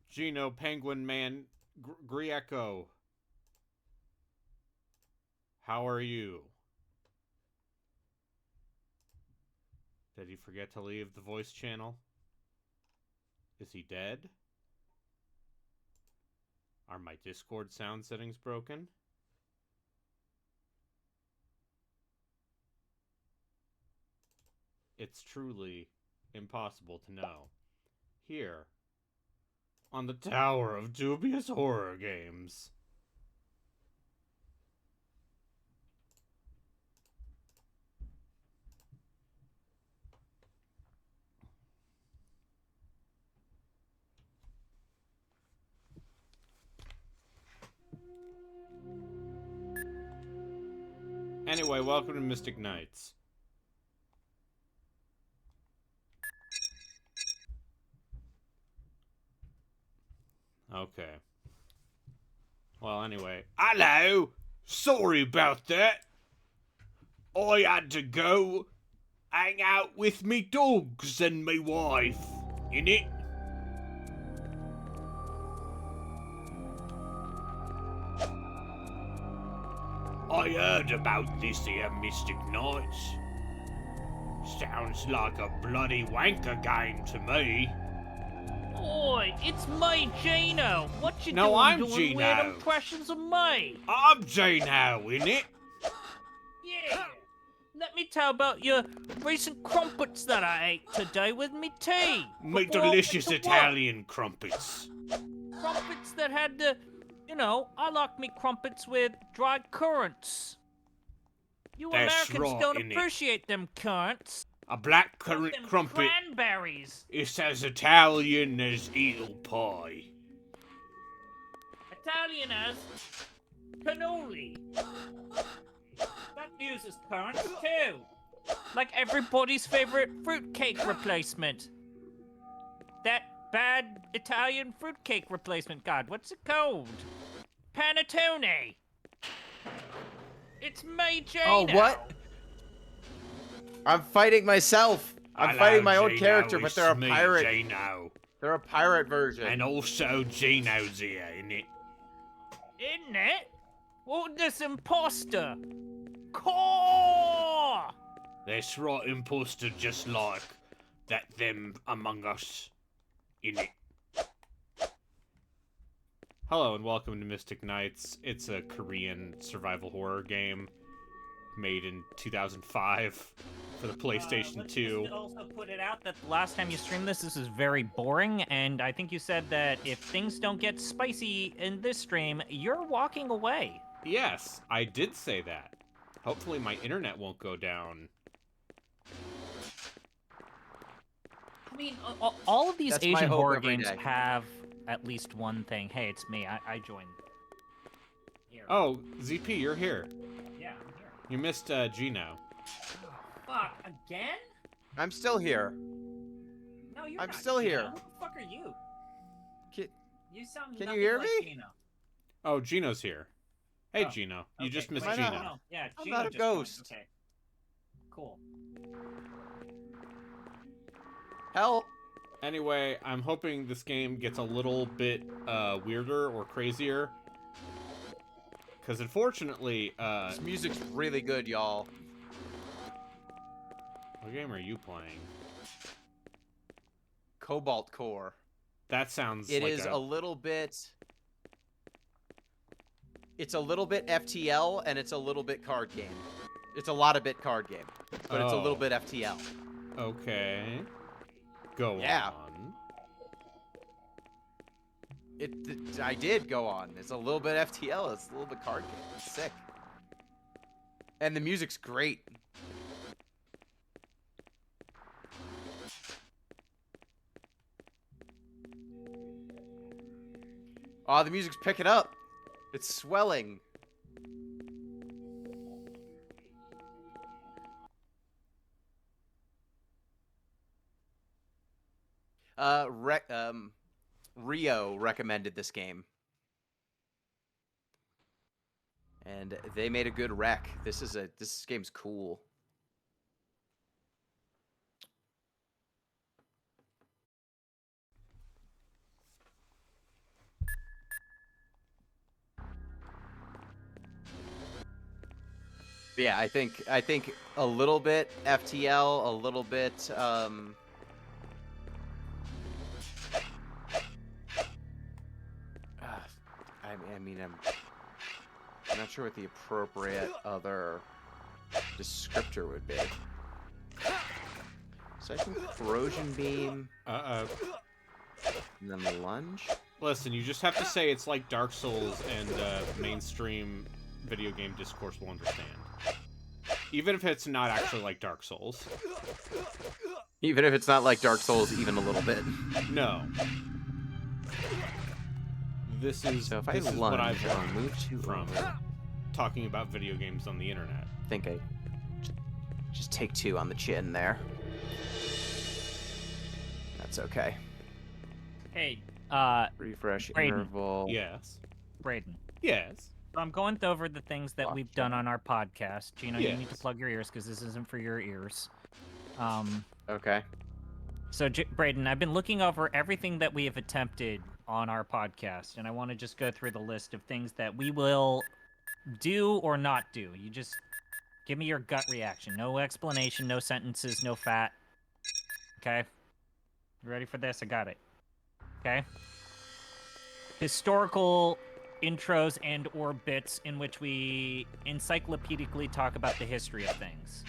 Gino, Penguin Man, Grieco. How are you? Did he forget to leave the voice channel? Is he dead? Are my Discord sound settings broken? It's truly impossible to know. Here, on the Tower of Dubious Horror Games. Anyway, welcome to Mystic Knights. Okay. Well, anyway. Hello! Sorry about that. I had to go hang out with me dogs and me wife, innit? I heard about this here Mystic Knights. Sounds like a bloody wanker game to me. Oi, it's me, Gino. What you No, doing I'm doing Gino. weird impressions of me? I'm Gino, innit? Yeah. Let me tell about your recent crumpets that I ate today with me tea. Me before I went delicious to work. Italian crumpets. Crumpets that had the, I like me crumpets with dried currants. You That's Americans right, don't innit? appreciate them currants. A black Want currant them crumpet cranberries. is as Italian as eel pie. Italian as cannoli. That uses currants too. Like everybody's favorite fruitcake replacement. That bad Italian fruitcake replacement. God, what's it called? Panettone. It's me, Jane. Oh, what? I'm fighting myself. I'm fighting my own character, but they're a pirate. Gino. They're a pirate version. And also Gino's here, innit? Isn't it? Well, this imposter. Core! That's right, imposter, just like that them among us, innit? Hello and welcome to Mystic Knights. It's a Korean survival horror game made in 2005 for the PlayStation Let's 2. just also put it out that the last time you streamed this was very boring, and I think you said that if things don't get spicy in this stream, you're walking away. Yes, I did say that. Hopefully my internet won't go down. I mean, all of these That's my Asian hope horror every games day. have at least one thing. Hey, it's me. I joined. Here. Oh, ZP, you're here. Yeah, I'm here. You missed Gino. Fuck, again? I'm still here. No, you're I'm not still Gino. here. Who the fuck are you? You sound Can you nothing hear like me? Gino. Oh, Gino's here. Hey, Oh, Gino. You Okay, just missed wait, Gino. no. Yeah, I'm Gino not a just joined. ghost. Okay. Cool. Help! Anyway, I'm hoping this game gets a little bit weirder or crazier. Because unfortunately, This music's really good, y'all. what game are you playing? Cobalt Core. That sounds It like is a little bit... It's a little bit FTL, and it's a little bit card game. It's a lot of bit card game, but it's a little Oh. bit FTL. Okay. Go Yeah. on. I did go on. It's a little bit FTL. It's a little bit card game. It's sick. And the music's great. Oh, the music's picking up. It's swelling. Rio recommended this game. And they made a good rec. This game's cool. Yeah, I think a little bit FTL, a little bit I mean, I'm not sure what the appropriate other descriptor would be. So I think corrosion beam, and then lunge. Listen, you just have to say it's like Dark Souls, and mainstream video game discourse will understand. Even if it's not actually like Dark Souls. Even if it's not like Dark Souls, even a little bit. No. This is So if this I is lunge, what I've I'll learned move to from over. talking about video games on the internet. I think I just take 2 on the chin there. That's okay. Hey, Refresh Braden. interval. Yes. Braden. Yes. So I'm going over the things that we've done on our podcast. Gino, you need to Yes. plug your ears because this isn't for your ears. Okay. So, Braden, I've been looking over everything that we have attempted on our podcast, and I want to just go through the list of things that we will do or not do. You just give me your gut reaction. No explanation, no sentences, no fat. Okay? You ready for this? I got it. Okay? Historical intros and or bits in which we encyclopedically talk about the history of things.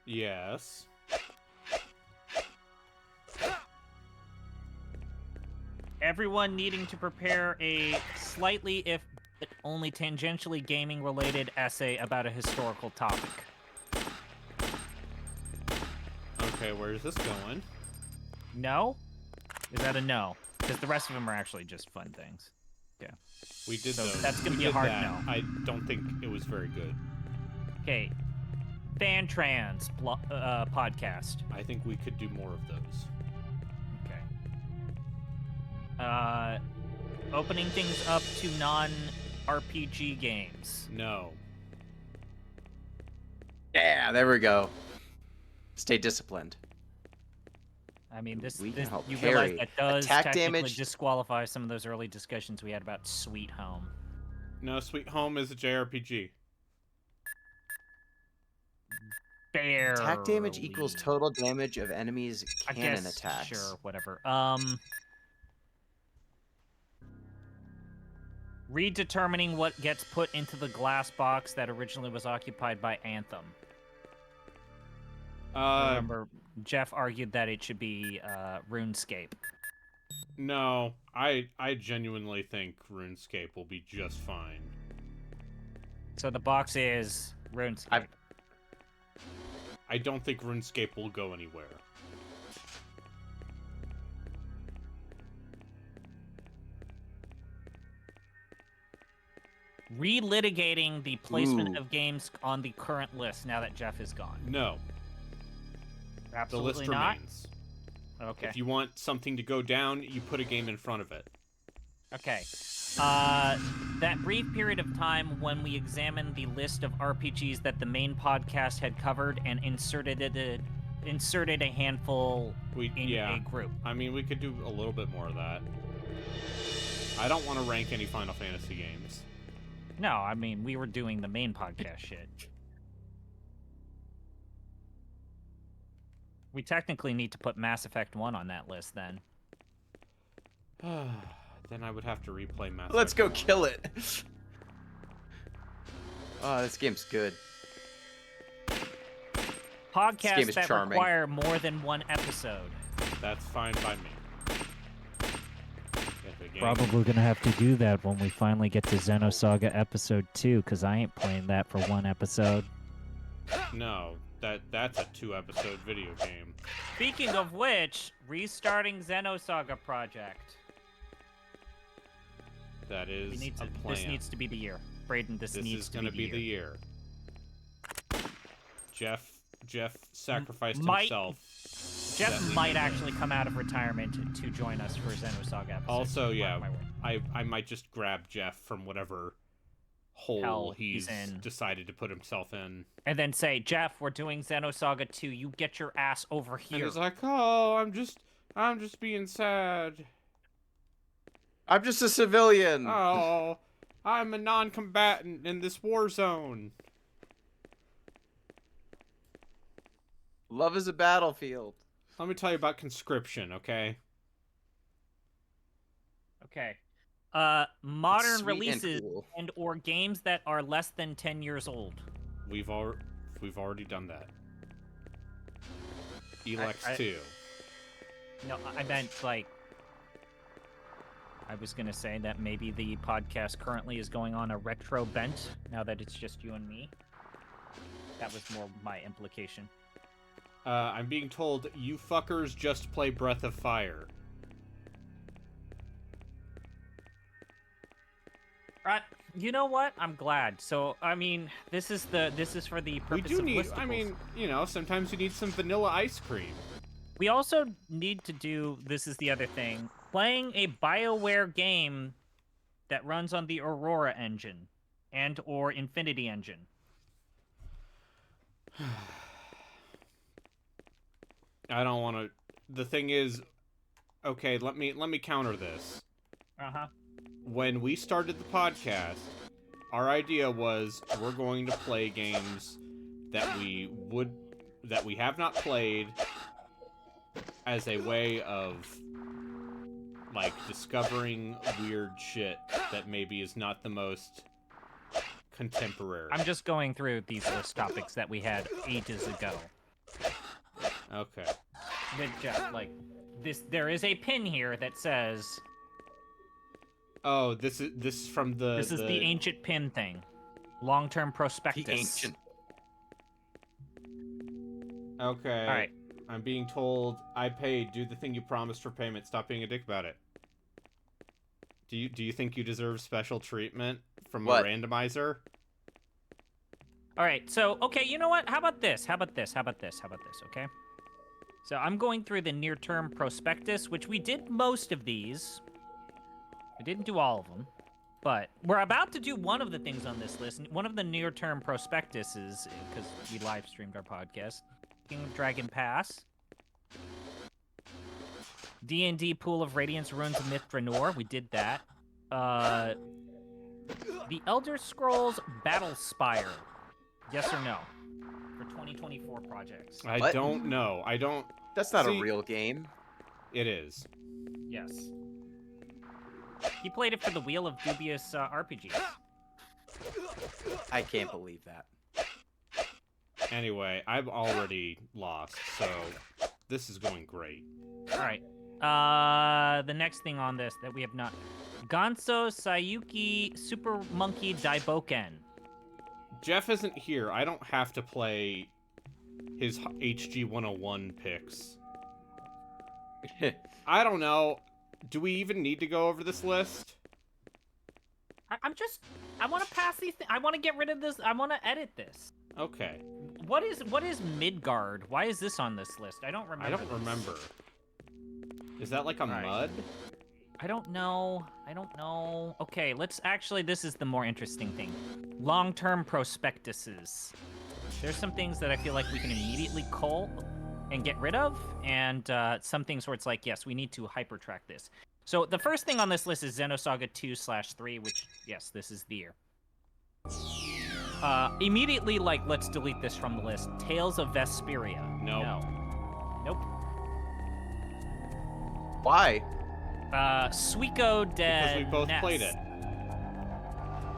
Yes. Everyone needing to prepare a slightly, if only tangentially gaming-related essay about a historical topic. Okay, where's this going? No? Is that a no? Because the rest of them are actually just fun things. Yeah. We did So those. that's gonna We be a did hard that. no. I don't think it was very good. Okay. Fan Trans podcast. I think we could do more of those. Okay. Opening things up to non-RPG games. No. Yeah, there we go. Stay disciplined. I mean, We can help you parry. realize that does Attack technically damage. disqualify some of those early discussions we had about Sweet Home. No, Sweet Home is a JRPG. Barely. Attack damage equals total damage of enemies' I cannon guess, attacks. sure, whatever. Redetermining what gets put into the glass box that originally was occupied by Anthem. Remember, Jeff argued that it should be RuneScape. No, I genuinely think RuneScape will be just fine. So the box is RuneScape. I don't think RuneScape will go anywhere. Relitigating the placement Ooh. of games on the current list now that Jeff is gone. No, the Absolutely list not. remains. Okay. If you want something to go down, you put a game in front of it. Okay. That brief period of time when we examined the list of RPGs that the main podcast had covered and inserted a handful in a group. I mean, we could do a little bit more of that. I don't want to rank any Final Fantasy games. No, I mean, we were doing the main podcast shit. We technically need to put Mass Effect 1 on that list then. Then I would have to replay Mass Let's go Effect 1. kill it. Oh, this game's good. Podcasts game is that charming. require more than one episode. That's fine by me. If a game- Probably gonna have to do that when we finally get to Xenosaga Episode 2, because I ain't playing that for one episode. No, that's a 2-episode video game. Speaking of which, restarting Xenosaga Project. That is We need to, a plan. this needs to be the year. Braden, this This needs is to gonna be be the year. Jeff sacrificed Might- himself. Jeff that we might did actually come out of retirement to join us for Xenosaga episode. Also, 2, yeah, mark my word. I might just grab Jeff from whatever hole Hell he's he's in. decided to put himself in. And then say, Jeff, we're doing Xenosaga 2. You get your ass over And here. he's like, "Oh, I'm just being sad. I'm just a civilian. Oh, I'm a non-combatant in this war zone. Love is a battlefield. Let me tell you about conscription, okay? Okay. Modern Sweet releases and cool. and or games that are less than 10 years old. We've already done that. Elex I- 2. No, I meant like. I was gonna say that maybe the podcast currently is going on a retro bent now that it's just you and me. That was more my implication. I'm being told you fuckers just play Breath of Fire. You know what? I'm glad. So I mean, this is for the We purpose do of need, listicles. I mean, you know, sometimes you need some vanilla ice cream. We also need to do, this is the other thing, playing a BioWare game that runs on the Aurora engine and or Infinity engine. I don't want to. The thing is, okay, let me counter this. Uh-huh. When we started the podcast, our idea was we're going to play games that we have not played as a way of like discovering weird shit that maybe is not the most contemporary. I'm just going through these list topics that we had ages ago. Okay. Like this, there is a pin here that says Oh, this is from the. this is the ancient pin thing, long-term prospectus. The ancient. Okay. All right. I'm being told I paid. Do the thing you promised for payment. Stop being a dick about it. Do you think you deserve special treatment from What? a randomizer? All right. So, okay, you know what? How about this? Okay. So I'm going through the near-term prospectus, which we did most of these. We didn't do all of them, but we're about to do one of the things on this list. One of the near-term prospectuses, because we live streamed our podcast, King of Dragon Pass, D&D Pool of Radiance, Ruins of Myth Draenor. We did that. The Elder Scrolls Battle Spire. Yes or no? For 2024 projects. I What? don't know. I don't. That's not See- a real game. It is. Yes. He played it for the Wheel of Dubious RPGs. I can't believe that. Anyway, I've already lost, so this is going great. All right. The next thing on this that we have not... Ganso Sayuki Super Monkey Daiboken. Jeff isn't here. I don't have to play his HG 101 picks. I don't know. Do we even need to go over this list? I want to pass these I want to get rid of this. I want to edit this. Okay. What is Midgard? Why is this on this list? I don't remember. I don't remember. Is that like a Right. mud? I don't know. Okay, this is the more interesting thing. Long-term prospectuses. There's some things that I feel like we can immediately cull and get rid of, and some things where it's like, yes, we need to hypertrack this. So the first thing on this list is Xenosaga 2/3, which, yes, this is the year. Immediately, like, let's delete this from the list. Tales of Vesperia. Nope. No. Nope. Why? Suiko Den. Because we both played it.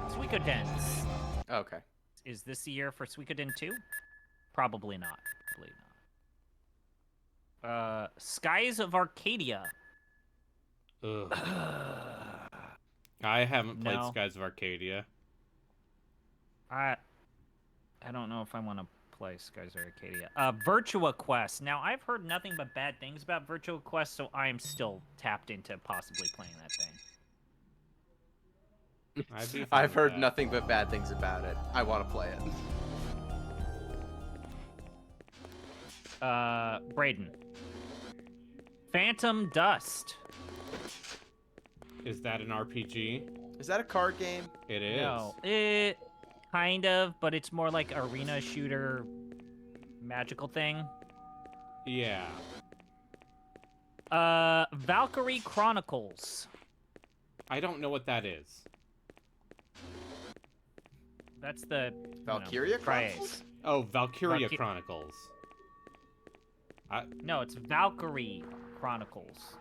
Suiko Dens. Okay. Is this the year for Suikoden 2? Probably not. Skies of Arcadia. Ugh. I haven't played No. Skies of Arcadia. I don't know if I want to play Skies of Arcadia. Virtua Quest. Now, I've heard nothing but bad things about Virtua Quest, so I am still tapped into possibly playing that thing. I'd be fine I've with heard that. nothing but bad things about it. I want to play it. Braden. Phantom Dust. Is that an RPG? Is that a card game? It is. No, it kind of, but it's more like arena shooter, magical thing. Yeah. Valkyrie Chronicles. I don't know what that is. That's the Valkyria Chryas. Chronicles? Oh, Valkyria Valky- Chronicles. No, it's Valkyrie Chronicles.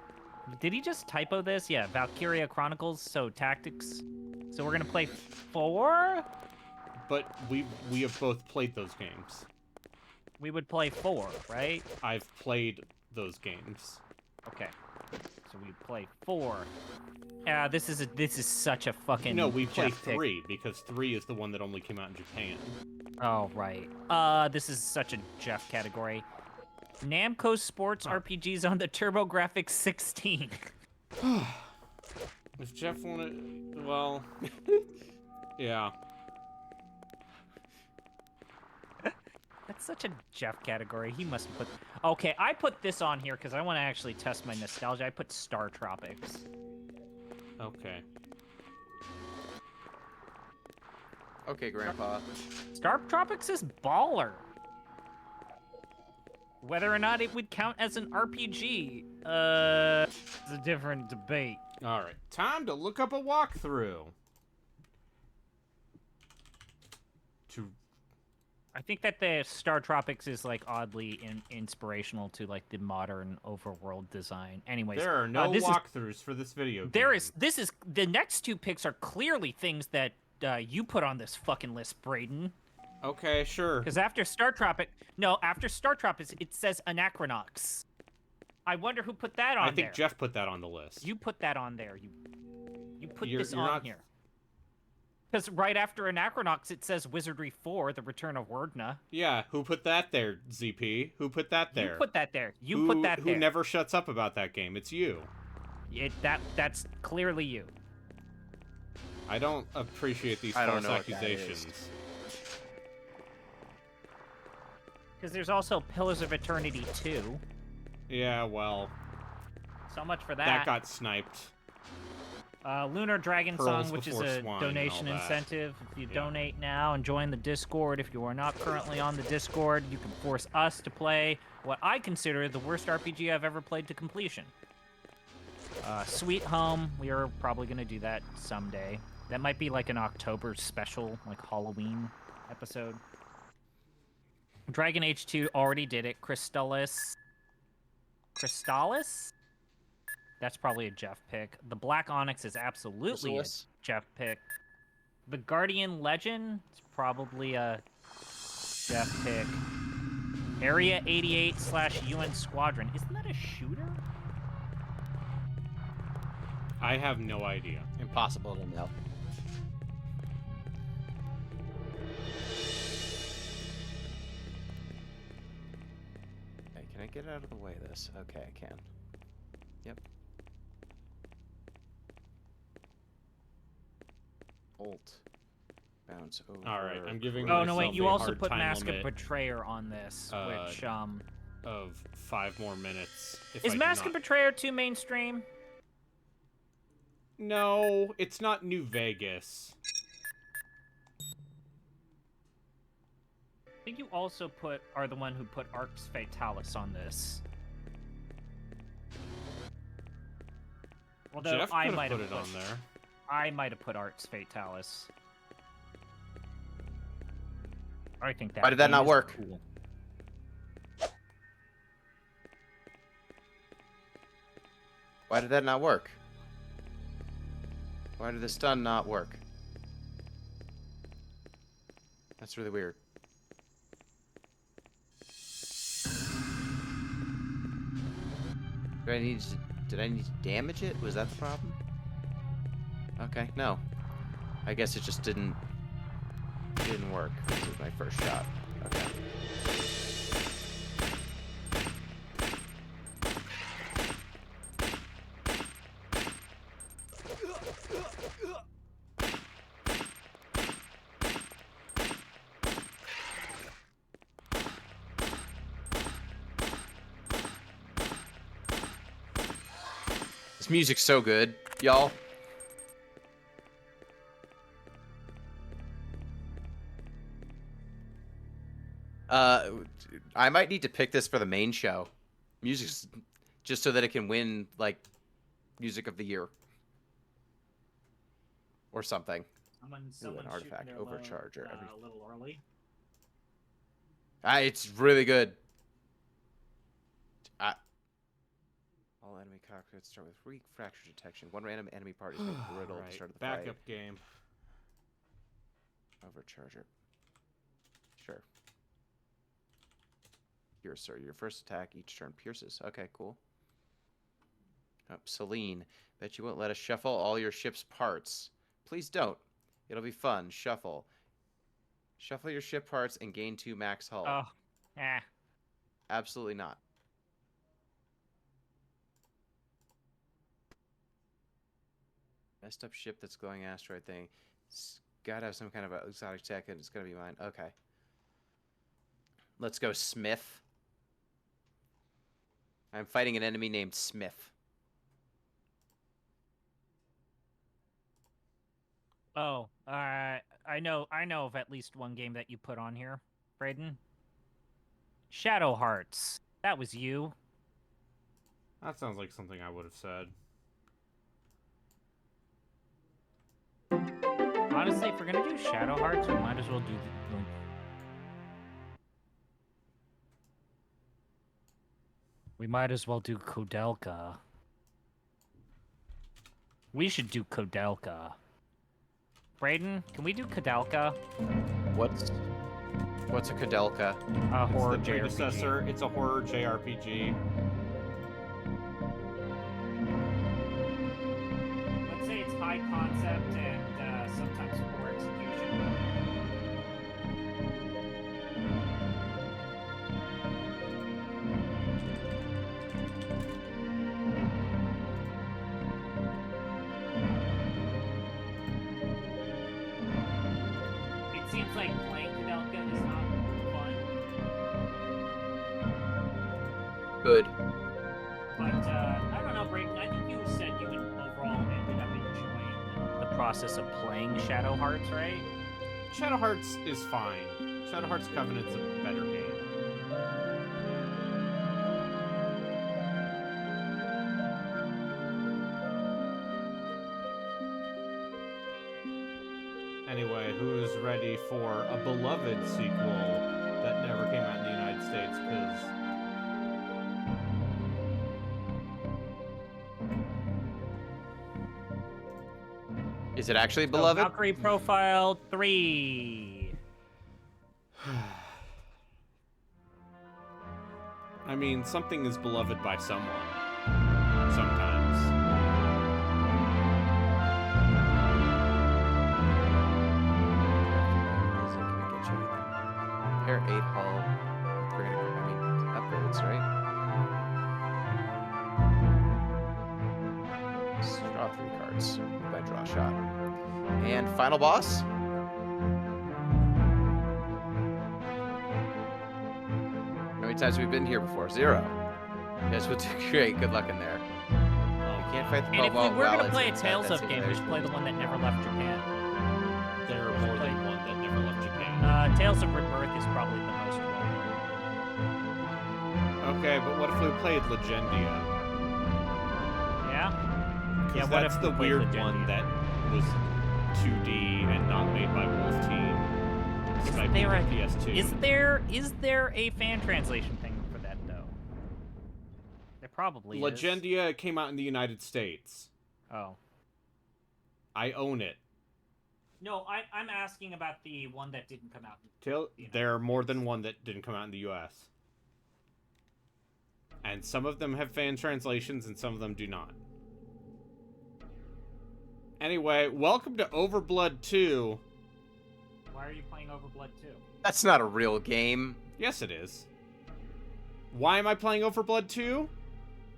Did he just typo this? Yeah, Valkyria Chronicles. So tactics. So we're gonna play 4. But we have both played those games. We would play 4, right? I've played those games. Okay. So we play 4. This is such a fucking. No, we play Jeff pick. 3 because 3 is the one that only came out in Japan. Oh right. This is such a Jeff category. Namco Sports RPGs on the TurboGrafx 16. If Jeff wanted, well, yeah. That's such a Jeff category. He must have put. Okay, I put this on here because I want to actually test my nostalgia. I put Star Tropics. Okay. Okay, Grandpa. Star Tropics is baller. Whether or not it would count as an RPG, is a different debate. All right. Time to look up a walkthrough. I think that the Star Tropics is like oddly inspirational to like the modern overworld design. Anyways, There are no walkthroughs for this video game. This is the next 2 picks are clearly things that you put on this fucking list, Braden. Okay, sure. Because after Star Tropics, it says Anachronox. I wonder who put that on there. I think Jeff put that on the list. You put that on there. You put this you're on not... here. Because right after Anachronox, it says Wizardry 4, The Return of Wordna. Yeah, who put that there, ZP? Who put that there? You put that there. You put that there. Who never shuts up about that game? It's you. That's clearly you. I don't appreciate these I don't false know what that accusations. is. Because there's also Pillars of Eternity 2. Yeah, well, So much for that. that got sniped. Lunar Dragon Pearls Song, which is Before a Swine and donation all that. incentive. If you Yeah. donate now and join the Discord, if you are not currently on the Discord, you can force us to play what I consider the worst RPG I've ever played to completion. Sweet Home, we are probably going to do that someday. That might be like an October special, like Halloween episode. Dragon Age 2 already did it. Crystallis? That's probably a Jeff pick. The Black Onyx is absolutely a Jeff pick. The Guardian Legend is probably a Jeff pick. Area 88/UN Squadron. Isn't that a shooter? I have no idea. Impossible to know. Okay, can I get out of the way of this? Okay, I can. Yep. Alt. Bounce over. All right, I'm giving Oh no, myself wait. You a also hard put time Mask of limit Betrayer on this, which of 5 more minutes. If is I do Mask not... of Betrayer too mainstream? No, it's not New Vegas. I think you also are the one who put Arx Fatalis on this. Although Jeff I could might have have put it on there. I might have put Arx Fatalis. I think that. Why did that game not is work? Cool. Why did that not work? Why did the stun not work? That's really weird. Did I need to damage it? Was that the problem? Okay, no. I guess it just didn't work. This was my first shot. Okay. This music's so good, y'all. I might need to pick this for the main show. Music's just so that it can win, like, music of the year. Or something. Someone's artifact, shooting their load, overcharger, a little early. It's really good. All enemy cockpits start with weak fracture detection. One random enemy part is made brittle at the start of the fight. Backup game. Overcharger. Sure. Here, sir. Your first attack each turn pierces. Okay, cool. Oh, Celine. Bet you won't let us shuffle all your ship's parts. Please don't. It'll be fun. Shuffle. Shuffle your ship parts and gain 2 max hull. Oh, eh. Absolutely not. Messed up ship that's glowing asteroid thing. It's gotta have some kind of exotic tech, and it's gonna be mine. Okay. Let's go, Smith. I'm fighting an enemy named Smith. Oh, I know of at least one game that you put on here, Braden. Shadow Hearts. That was you. That sounds like something I would have said. Honestly, if we're gonna do Shadow Hearts, we might as well do Kodelka. We should do Kodelka. Braden, can we do Kodelka? What's a Kodelka? A horror It's the predecessor. JRPG. It's a horror JRPG. Let's say it's high concept and sometimes poor execution. It seems like playing Kodelka is not fun, Good. but I don't know, Brayden. I think you said you overall ended up enjoying the process of playing Shadow Hearts, right? Shadow Hearts is fine. Shadow Hearts Covenant's a better game. Anyway, who's ready for a beloved sequel that never came out in the United States? Because Is it actually So, beloved? Valkyrie Profile 3. I mean, something is beloved by someone. Sometimes. Pair 8 hull. Upgrades, right? Draw 3 cards. By draw shot. And final boss. How many times have we been here before? 0. Yes, we'll do great. Good luck in there. We can't fight the And if we Cobalt were while gonna it's play a in Tales that of game, we should play the one that never left Japan. There are more than one that never left Japan. Tales of Rebirth is probably the most well known. Okay, but what if we played Legendia? Yeah? Because Yeah, what that's if the we played weird Legendia? one that was 2D and not made by Wolf Team. Skype there a- PS2. Is there a fan translation thing for that though? There probably is. Legendia came out in the United States. Oh. I own it. No, I'm asking about the one that didn't come out. There are more than one that didn't come out in the US. And some of them have fan translations and some of them do not. Anyway, welcome to Overblood 2. Why are you playing Overblood 2? That's not a real game. Yes, it is. Why am I playing Overblood 2?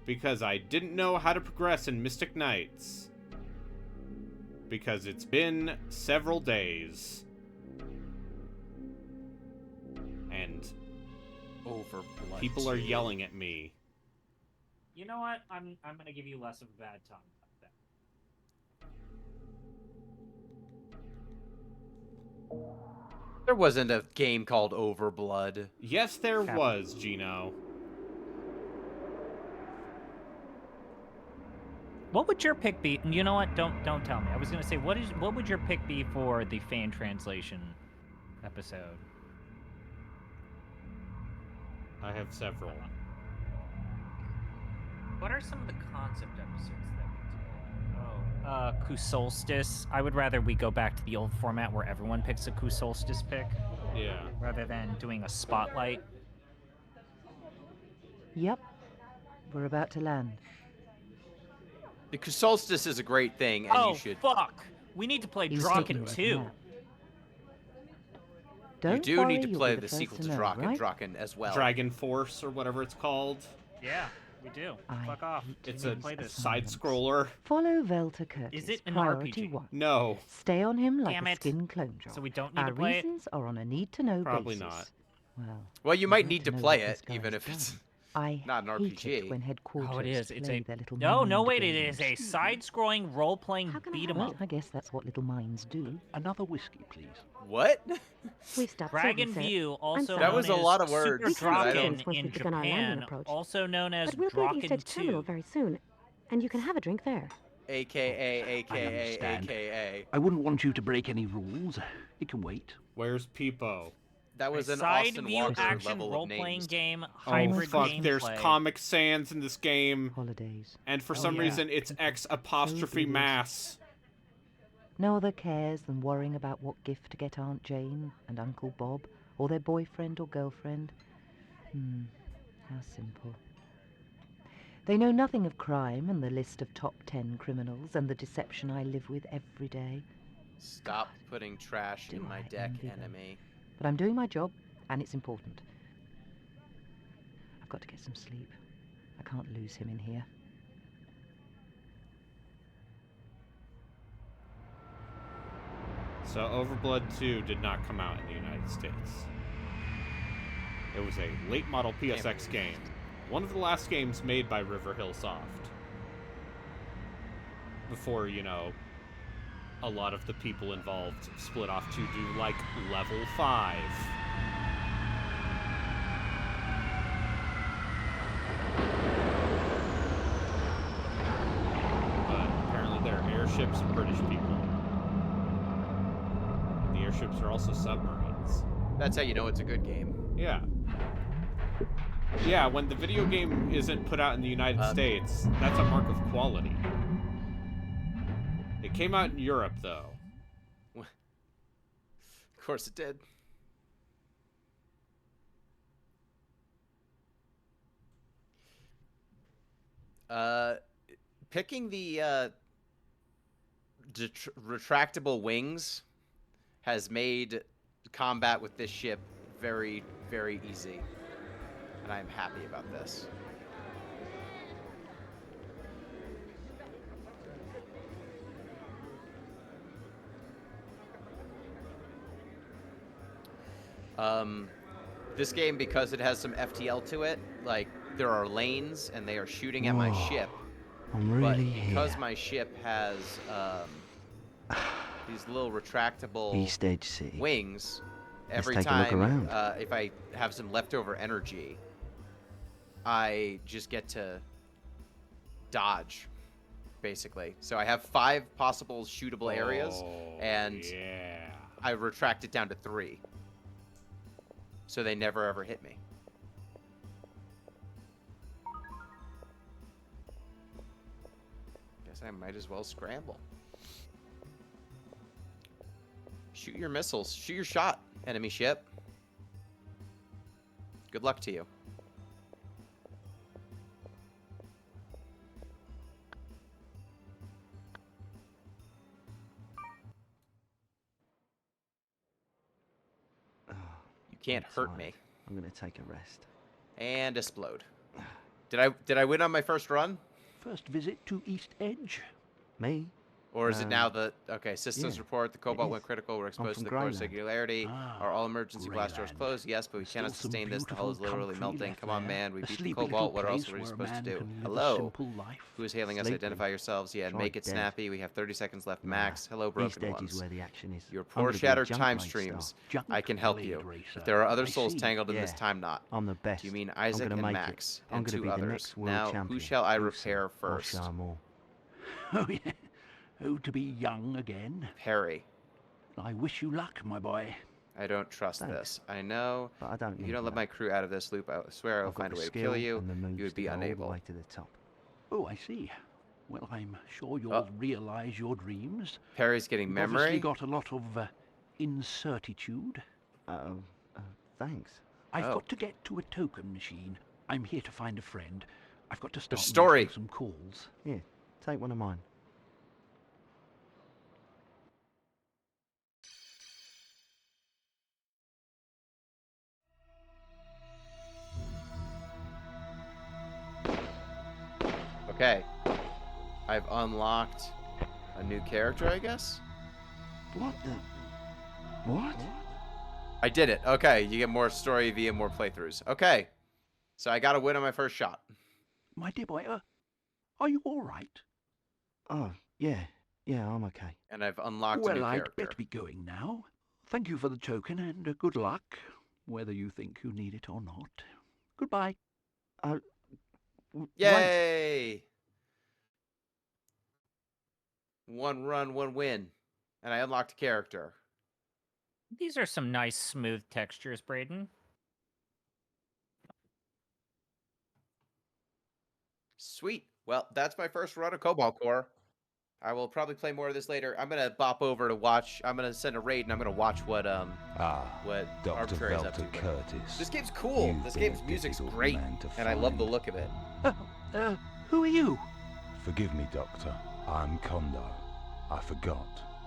Because I didn't know how to progress in Mystic Knights. Because it's been several days. And Overblood. people are yelling at me. You know what? I'm gonna give you less of a bad time about that. There wasn't a game called Overblood. Yes, there was, Gino. What would your pick be? You know what? Don't tell me. I was gonna say, what would your pick be for the fan translation episode? I have several. What are some of the concept episodes that we did? Solstice. I would rather we go back to the old format where everyone picks a Solstice pick Yeah. rather than doing a spotlight. Yep. We're about to land. Because Solstice is a great thing, and you should. Fuck! We need to play He's Draken taking a 2. nap. Don't You do worry, need to you'll play be the first sequel to know, Draken, right? Draken as well. Dragon Force or whatever it's called. Yeah, we do. I Fuck off. hate It's We a need to play this. side assignments. scroller. Follow Velta Curtis. Is it an Priority RPG? 1. No, Stay on him like Damn a it. skin clone job. So we don't need Our to play it? reasons are on a need-to-know Probably basis. not. Well, you I'd might like need to know play what it, this guy even has if it's. done. I not an hate RPG. it when headquarters Oh, it is. It's play a their little no, mind wait. It is games. a side-scrolling role-playing How can I beat 'em help up. Well, I guess that's what little minds do. Another whiskey, please. What? We've stopped Dragon serving, sir. View, also sorry. That was a known lot as of words Super that I Draken don't- Once we in begin our landing Japan, approach. also known as But we'll be at Draken East Edge Terminal 2. very soon, and you can have a drink there. AKA, AKA, understand. AKA. I wouldn't want you to break any rules. It can wait. where's Peepo? That was a an side Austin view Walker action level of role-playing names. game, Oh hybrid fuck! gameplay. There's Comic Sans in this game, Holidays. and for Oh, some yeah. reason it's X apostrophe So mass. No other cares than worrying about what gift to get Aunt Jane and Uncle Bob, or their boyfriend or girlfriend. How simple. They know nothing of crime and the list of top 10 criminals and the deception I live with every day. Stop putting trash in Do my I deck, envy them? enemy. But I'm doing my job, and it's important. I've got to get some sleep. I can't lose him in here. So Overblood 2 did not come out in the United States. It was a late model PSX game. One of the last games made by River Hill Soft. Before, you know, a lot of the people involved split off to do, like, level 5. But apparently they're airships and British people. And the airships are also submarines. That's how you know it's a good game. Yeah. Yeah, when the video game isn't put out in the United States, that's a mark of quality. It came out in Europe, though. Of course it did. Picking the retractable wings has made combat with this ship very, very easy. And I'm happy about this. This game, because it has some FTL to it, like, there are lanes and they are shooting at my Whoa. ship. I'm But really because here. my ship has these little retractable East Edge City. wings, every take a look time around. if I have some leftover energy, I just get to dodge, basically. So I have 5 possible shootable areas, Oh, and yeah. I retract it down to 3. So they never ever hit me. Guess I might as well scramble. Shoot your missiles. Shoot your shot, enemy ship. Good luck to you. You can't hurt me. I'm gonna take a rest. And explode. Did I win on my first run? First visit to East Edge. Me? Or is it now the systems yeah, report, the Cobalt is. went critical, we're I'm exposed to from the core Greyland. singularity. Ah, Are all emergency blast doors Greyland. closed? Yes, but we There's cannot still some sustain this. The hull is beautiful literally country melting. left Come on, there. man. We A beat the sleepy Cobalt. little What else place were we where a supposed to man do? can live a Hello. simple life. Who is hailing us? Sleeping. Identify yourselves. Yeah, Try make it death. snappy. We have 30 seconds left Nah, max. Hello, East broken Edge ones. is where the action is. Your I'm poor gonna be a shattered junk time racer. streams. Junk I can help you. blade racer. If there are other I souls see. tangled in this Yeah, time knot, I'm the best. do you mean I'm Isaac gonna and make Max it. I'm and gonna 2 be the others? next world Now, champion. who shall I You, repair sir, or first? Sharmore. Oh, yeah. Oh, to be young again. Perry, I wish you luck, my boy. I don't trust Thanks. this. I know. But I don't If need you don't let luck. my crew out of this loop, I swear I'll I've got find a the way to skill kill you. and the moves You would to be go all the unable. way to the top. Oh, I see. Well, I'm sure you'll Oh. realize your dreams. Perry's getting You've obviously memory. got a lot of incertitude. Thanks. I've Oh. got to get to a token machine. I'm here to find a friend. I've got to start story. making some calls. Here, take one of mine. Okay. I've unlocked a new character, I guess? What the? What? I did it. Okay, you get more story via more playthroughs. Okay. So I got a win on my first shot. My dear boy, are you all right? Oh, yeah. Yeah, I'm okay. And I've unlocked a Well, new I'd character. better be going now. Thank you for the token and good luck, whether you think you need it or not. Goodbye. Wait. Yay! One run, one win. And I unlocked a character. These are some nice smooth textures, Braden. Sweet. Well, that's my first run of Cobalt Core. I will probably play more of this later. I'm gonna bop over to watch. I'm gonna send a raid and I'm gonna watch what Dr. Arbitrary's up to. Velta Curtis. This game's cool. You've This been a game's music's difficult great, man to and I love the find. look of it. Who are you? Forgive me, Doctor. I'm Kondo. I forgot.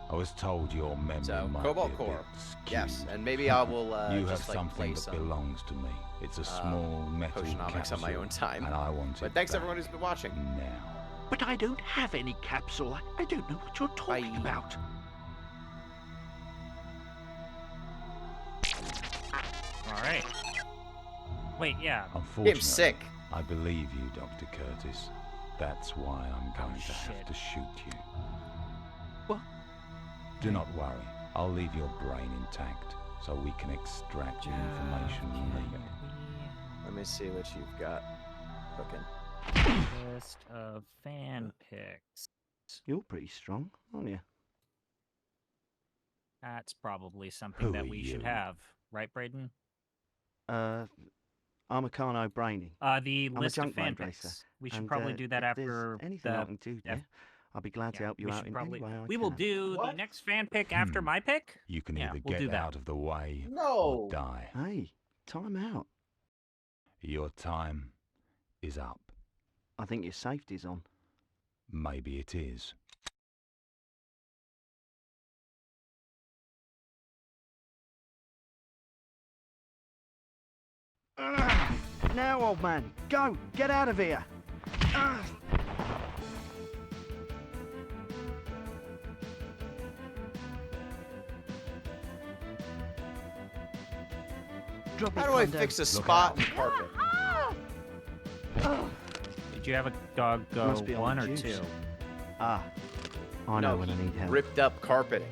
I was told your memory So, might Cobalt be a Core. bit skewed. Yes, and maybe I will you have just like something play that some belongs to me. It's a small metal Potionomics capsule, on my own time. and I want it But thanks back everyone who's been watching. now. But I don't have any capsule. I don't know what you're talking Bye. about. All right. Wait, yeah. Unfortunately, Game's sick. I believe you, Dr. Curtis. That's why I'm going to have shit. to shoot you. What? Do not worry. I'll leave your brain intact so we can extract the information you need. Let me see what you've got cooking. List of fan pics. You're pretty strong, aren't you? That's probably something Who that are we should you? have, right, Braden? I'm a Carno Brainy. The I'm a list of junk fan road pics. racer. We should And, probably do that if there's after anything I the. can do, F- dear, I'll be glad to yeah, help you we out should in probably. any way I We will can. do the What? next fan pic after my pick. You can Yeah, either we'll do get that. out of the way No. or die. Hey, time out. Your time is up. I think your safety's on. Maybe it is. Now, old man, go! Get out of here! Drop How it, do I Kondo. fix a Look spot out. in the carpet? Did you have a dog go Must be on one the or juice. two? Ah, I know when I need help. Ripped up carpeting.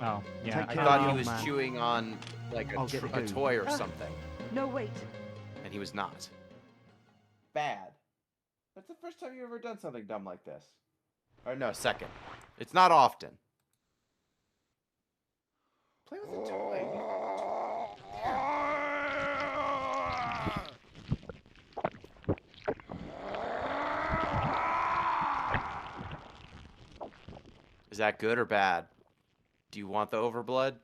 Oh, yeah. Take I care thought of he the was old man. chewing on like I'll get the a goo. toy or something, No, wait. and he was not. Bad. That's the first time you've ever done something dumb like this. Or no, second. It's not often. Play with a toy. Is that good or bad? Do you want the overblood?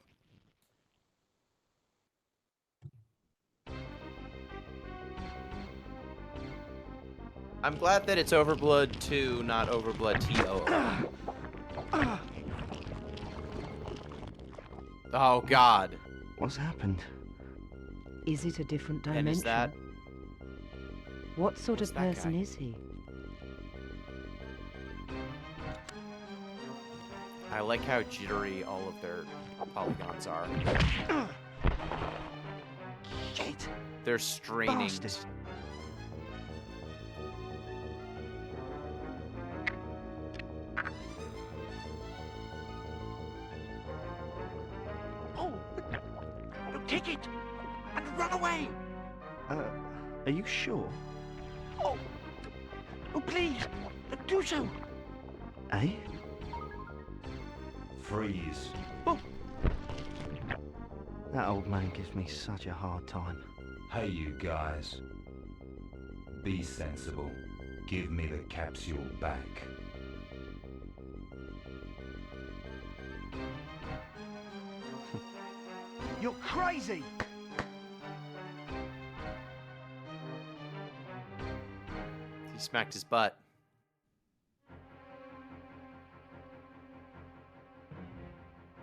I'm glad that it's Overblood 2, not Overblood TO. Oh God. What's happened? Is it a different And dimension? is that? What sort What's of that person guy? is he? I like how jittery all of their polygons are. Shit! They're straining. Bastard. Oh, take it and run away. Are you sure? Oh, oh, please, do so. Eh? Freeze. That old man gives me such a hard time. Hey, you guys. Be sensible. Give me the capsule back. You're crazy! He smacked his butt.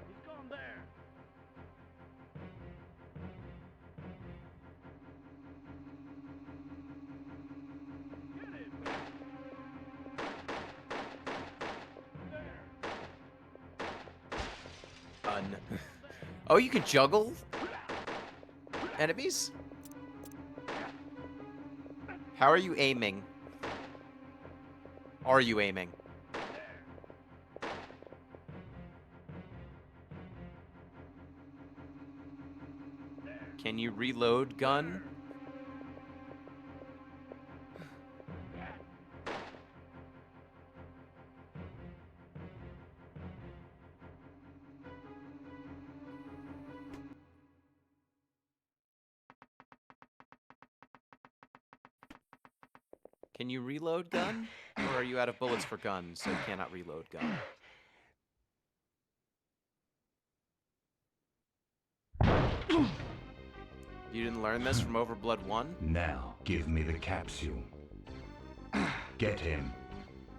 He's gone there. Oh, you can juggle enemies? How are you aiming? Are you aiming? Can you reload gun? Can you reload gun? Or are you out of bullets for gun, so you cannot reload gun? You didn't learn this from Overblood 1? Now, give me the capsule. Get him.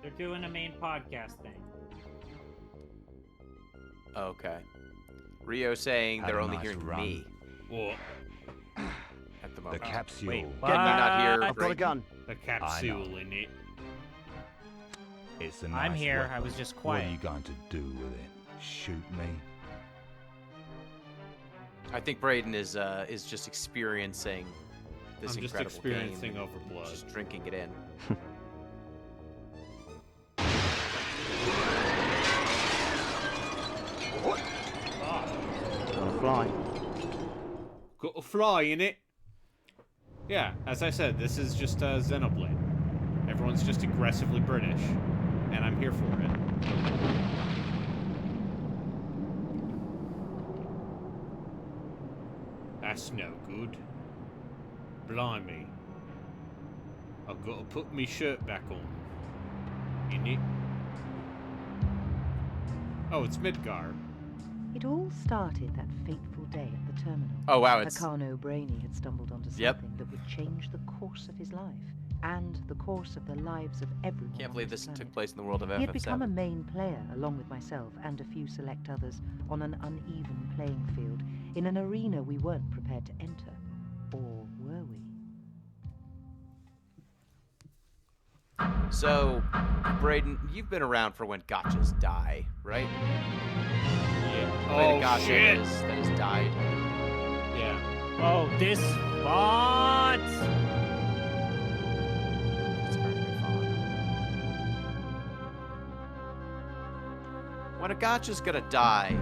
They're doing a main podcast thing. Okay. Rio saying Had they're a only nice hearing run. me What? at the The moment. capsule. Wait, Can you not hear? what? I've got a gun. The capsule in it. It's a nice I'm here. weapon. I was just What are quiet. you going to do with it? Shoot me? I think Braden is just experiencing this I'm just incredible experiencing game. Overblood. Just drinking it in. Gonna fly. Got a fly in it. Yeah, as I said, this is just Xenoblade. Everyone's just aggressively British, and I'm here for it. That's no good. Blimey. I've got to put my shirt back on. In it. Oh, it's Midgar. It all started that fateful day at the terminal. Oh wow, it's Takano Brainy had stumbled onto something Yep. that would change the course of his life and the course of the lives of everyone. can't on believe this this took planet. place in the world of He had become a FF7. main player, along with myself and a few select others, on an uneven playing field, in an arena we weren't prepared to enter. Or were we? So, Braden, you've been around for when gotchas die, right? Yeah. Played a Oh, gotcha shit! that has died. Yeah. Oh, this font! It's a very good font. When a gotcha's gonna die,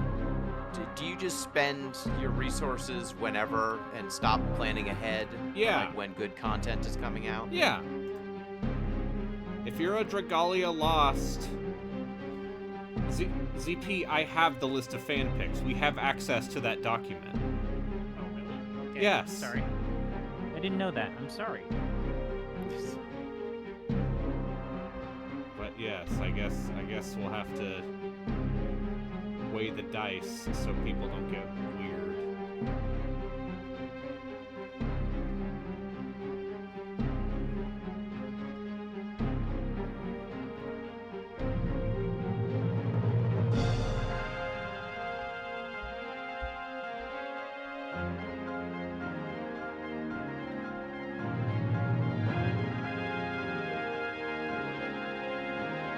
do you just spend your resources whenever and stop planning ahead? Yeah. Like when good content is coming out? Yeah. If you're a Dragalia Lost... ZP, I have the list of fan picks. We have access to that document. Oh, really? Okay, Yes. Sorry. I didn't know that. I'm sorry. But yes, I guess we'll have to weigh the dice so people don't get weird.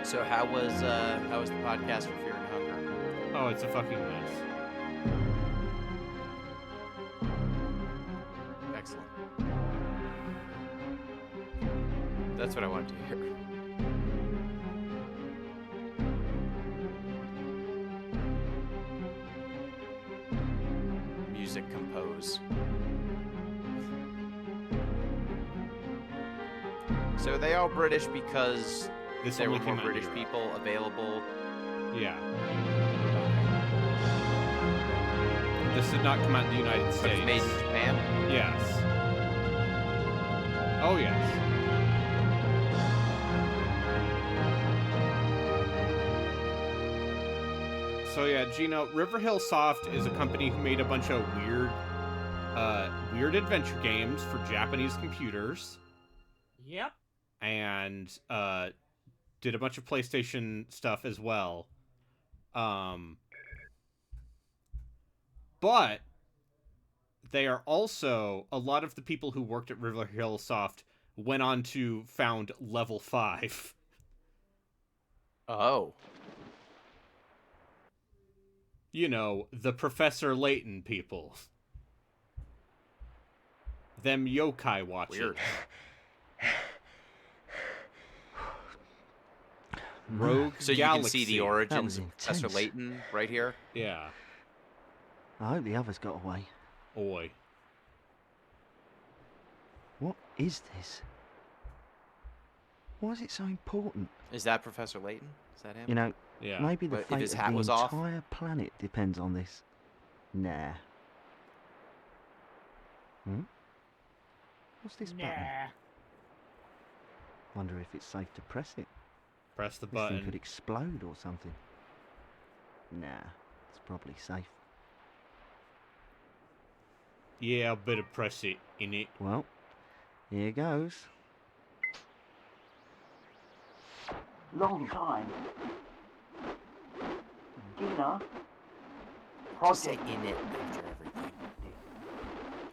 So how was the podcast for Fear and Hunger? Oh, it's a fucking mess. Excellent. That's what I wanted to hear. Music compose. So are they all British because This There only were came more out in British Europe. people available. Yeah. This did not come out in the United But States. it's made in Japan. Yes. Oh, yes. So yeah, Gino, Riverhill Soft is a company who made a bunch of weird adventure games for Japanese computers. Yep. And did a bunch of PlayStation stuff as well. But they are also, a lot of the people who worked at Riverhill Soft went on to found Level 5. Oh. You know, the Professor Layton people. Them yokai watchers. Weird. Rogue So you Galaxy. can see the That origins was of Professor intense. Layton right here. Yeah. I hope the others got away. Oi. What is this? Why is it so important? Is that Professor Layton? Is that him? You know, Yeah. maybe the But if fate his of hat the was off? entire planet depends on this. Nah. What's this button? Wonder if it's safe to press it. Press the This thing button. could explode or something. Nah, it's probably safe. Yeah, I better press it, innit? Well, here goes. Long time. Gina. Just say in it after everything.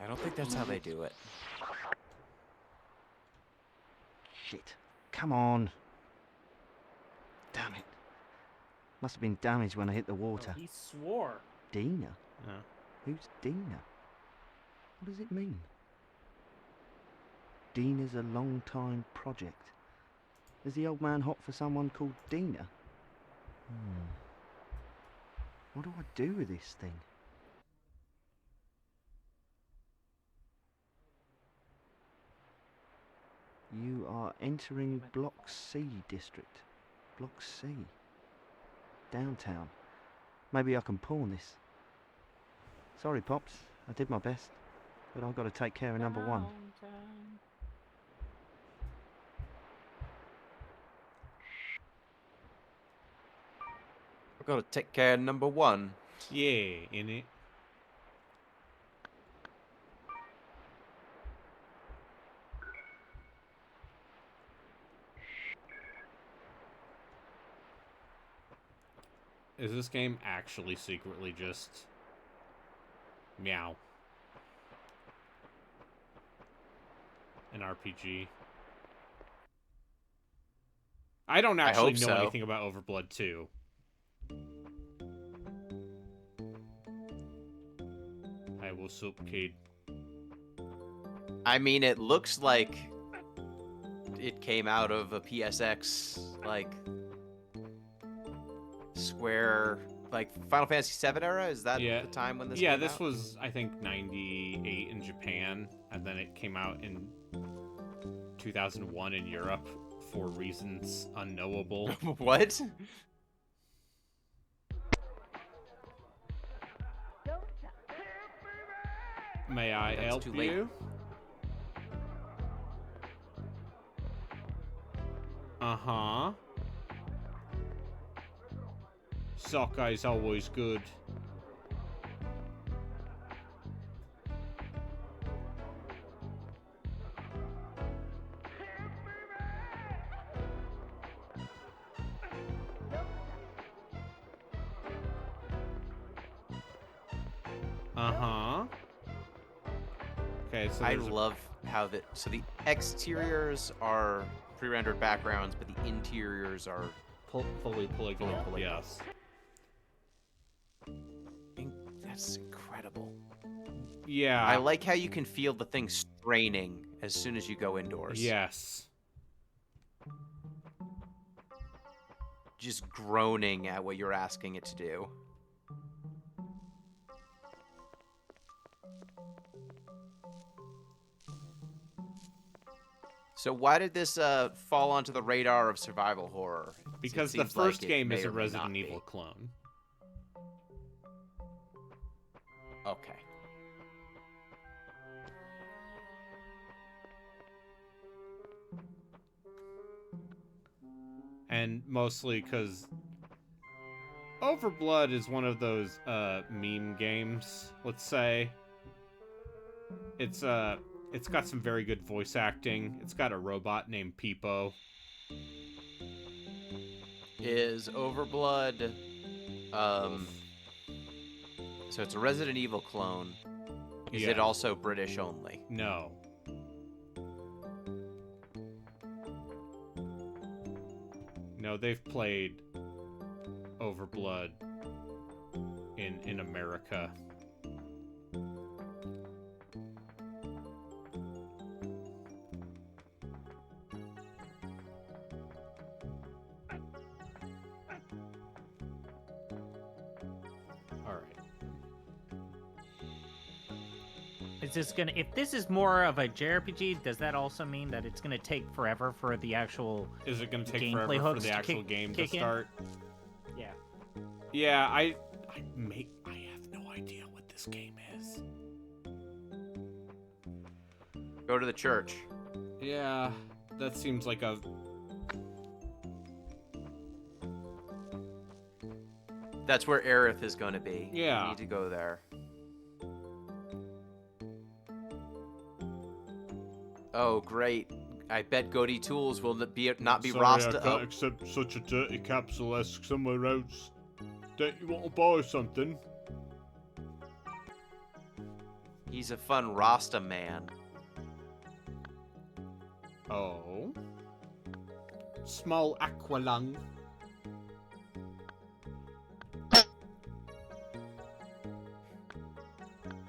I don't think that's how they do it. Shit. Come on. Damn it. Must have been damaged when I hit the water. He swore. Dina? Yeah. Who's Dina? What does it mean? Dina's a long-time project. Is the old man hot for someone called Dina? What do I do with this thing? You are entering Block C district. Block C. Downtown. Maybe I can pawn this. Sorry, Pops. I did my best. But I've got to take care of number one. We're gonna take care of number one. Yeah, innit? Is this game actually secretly just meow? An RPG? I don't actually hope know so. anything about Overblood 2. Hi, what's up, kid? I mean, it looks like it came out of a PSX, like, Square, like, Final Fantasy VII era? Is that Yeah. the time when this Yeah, came this out? was, I think, 98 in Japan, and then it came out in 2001 in Europe for reasons unknowable. What? May I That's help too late. you? Uh-huh. Soccer's always good. Uh-huh. Okay, so I there's a- love how so the exteriors are pre-rendered backgrounds, but the interiors are fully polygonal. Fully polygonal. Yes. that's incredible. Yeah. I like how you can feel the thing straining as soon as you go indoors. Yes. Just groaning at what you're asking it to do. So why did this fall onto the radar of survival horror? Because It the seems like first it game may is a or may not Resident be. Evil clone. Okay. And mostly because Overblood is one of those meme games, let's say. It's got some very good voice acting. It's got a robot named Peepo. Is Overblood so it's a Resident Evil clone. Is it Yeah. also British only? No. No, they've played Overblood in America. All right. Is this gonna? If this is more of a JRPG, does that also mean that it's gonna take forever for the actual? Is it going to take Gameplay forever for hooks the to actual kick- game to kick in? start? Yeah. Yeah, I have no idea what this game is. Go to the church. Yeah, that seems like a... That's where Aerith is going to be. Yeah. You need to go there. Oh, great. I bet Goaty Tools will not be Rasta. Oh, accept such a dirty capsule as somewhere else. Don't you want to buy something? he's a fun Rasta man. Oh. Small aqualung.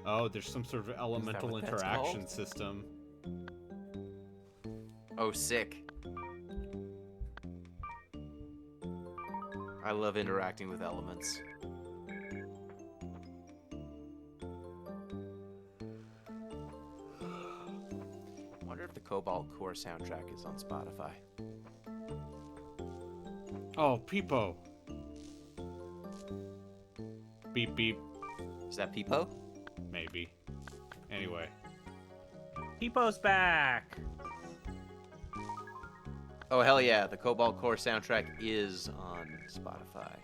Oh, there's some sort of elemental what that's interaction called? system. Oh, sick. I love interacting with elements. Wonder if the Cobalt Core soundtrack is on Spotify. Oh, Peepo. Beep beep. Is that Peepo? Maybe. Anyway. Peepo's back. Oh, hell yeah. The Cobalt Core soundtrack is on Spotify.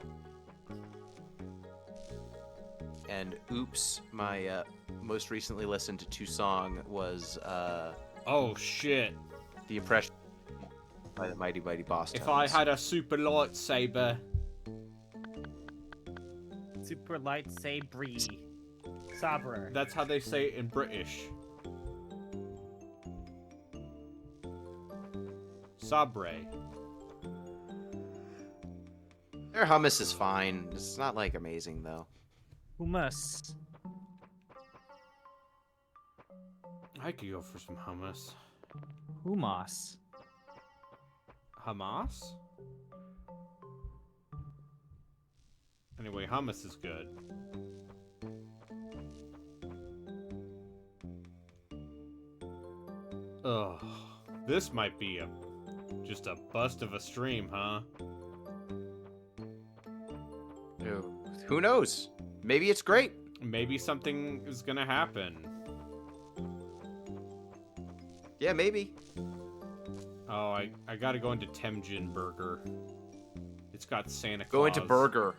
And oops, my most recently listened to song was Oh shit. The Oppression by the Mighty Mighty Boss If Tones. I had a super lightsaber. Super lightsaber. Sabre. That's how they say it in British. Sabre. Their hummus is fine. It's not like amazing though. Hummus. I could go for some hummus. Humas. Hamas? Anyway, hummus is good. Ugh. This might be just a bust of a stream, huh? Who knows? Maybe it's great. Maybe something is gonna happen. Yeah, maybe. Oh, I gotta go into Temjin Burger. It's got Santa Claus. Go into Burger.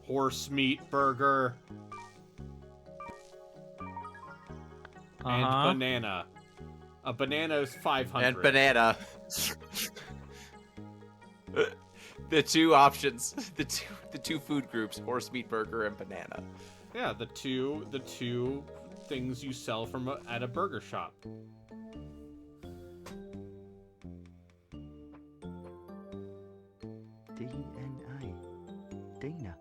Horse meat burger. And banana. A banana is 500. And banana. The two options, the two food groups: horse meat burger and banana. Yeah, the two things you sell from at a burger shop. DNA. Dina.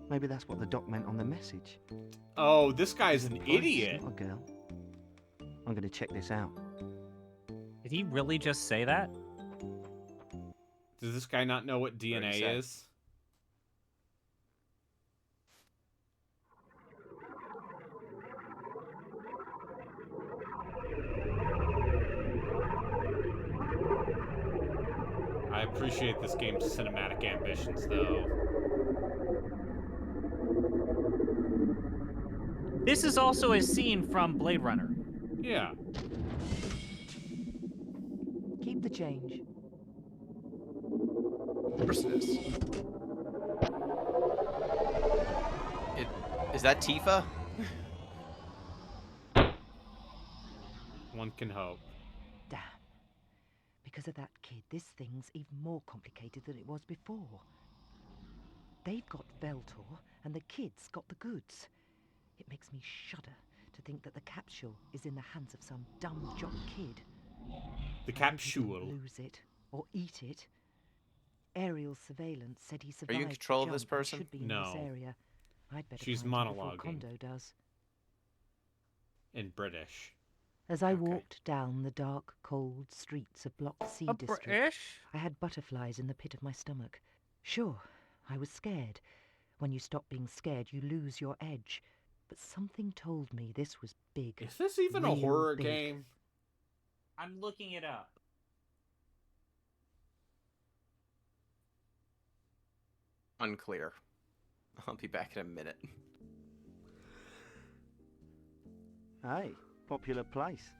Maybe that's what the doc meant on the message. Oh, this guy's an It's a boy, idiot. Not a girl. I'm gonna check this out. Did he really just say that? Does this guy not know what What did he DNA say? is? I appreciate this game's cinematic ambitions, though. This is also a scene from Blade Runner. Yeah. Keep the change. Of course it is. Is that Tifa? One can hope. Damn. Because of that kid, this thing's even more complicated than it was before. They've got Veltor, and the kid's got the goods. It makes me shudder to think that the capsule is in the hands of some dumb jock kid. The I hope he capsule. didn't lose it or eat it. Aerial surveillance said he Are survived you in control of the this jump and person? should be in No. this area. I'd better She's find him before monologuing. Kondo does. In British. As I Okay. walked down the dark, cold streets of Block C A district, British? I had butterflies in the pit of my stomach. Sure, I was scared. When you stop being scared, you lose your edge. But something told me this was big. Is this even a Real horror big. game? I'm looking it up. Unclear. I'll be back in a minute. Hey, popular place.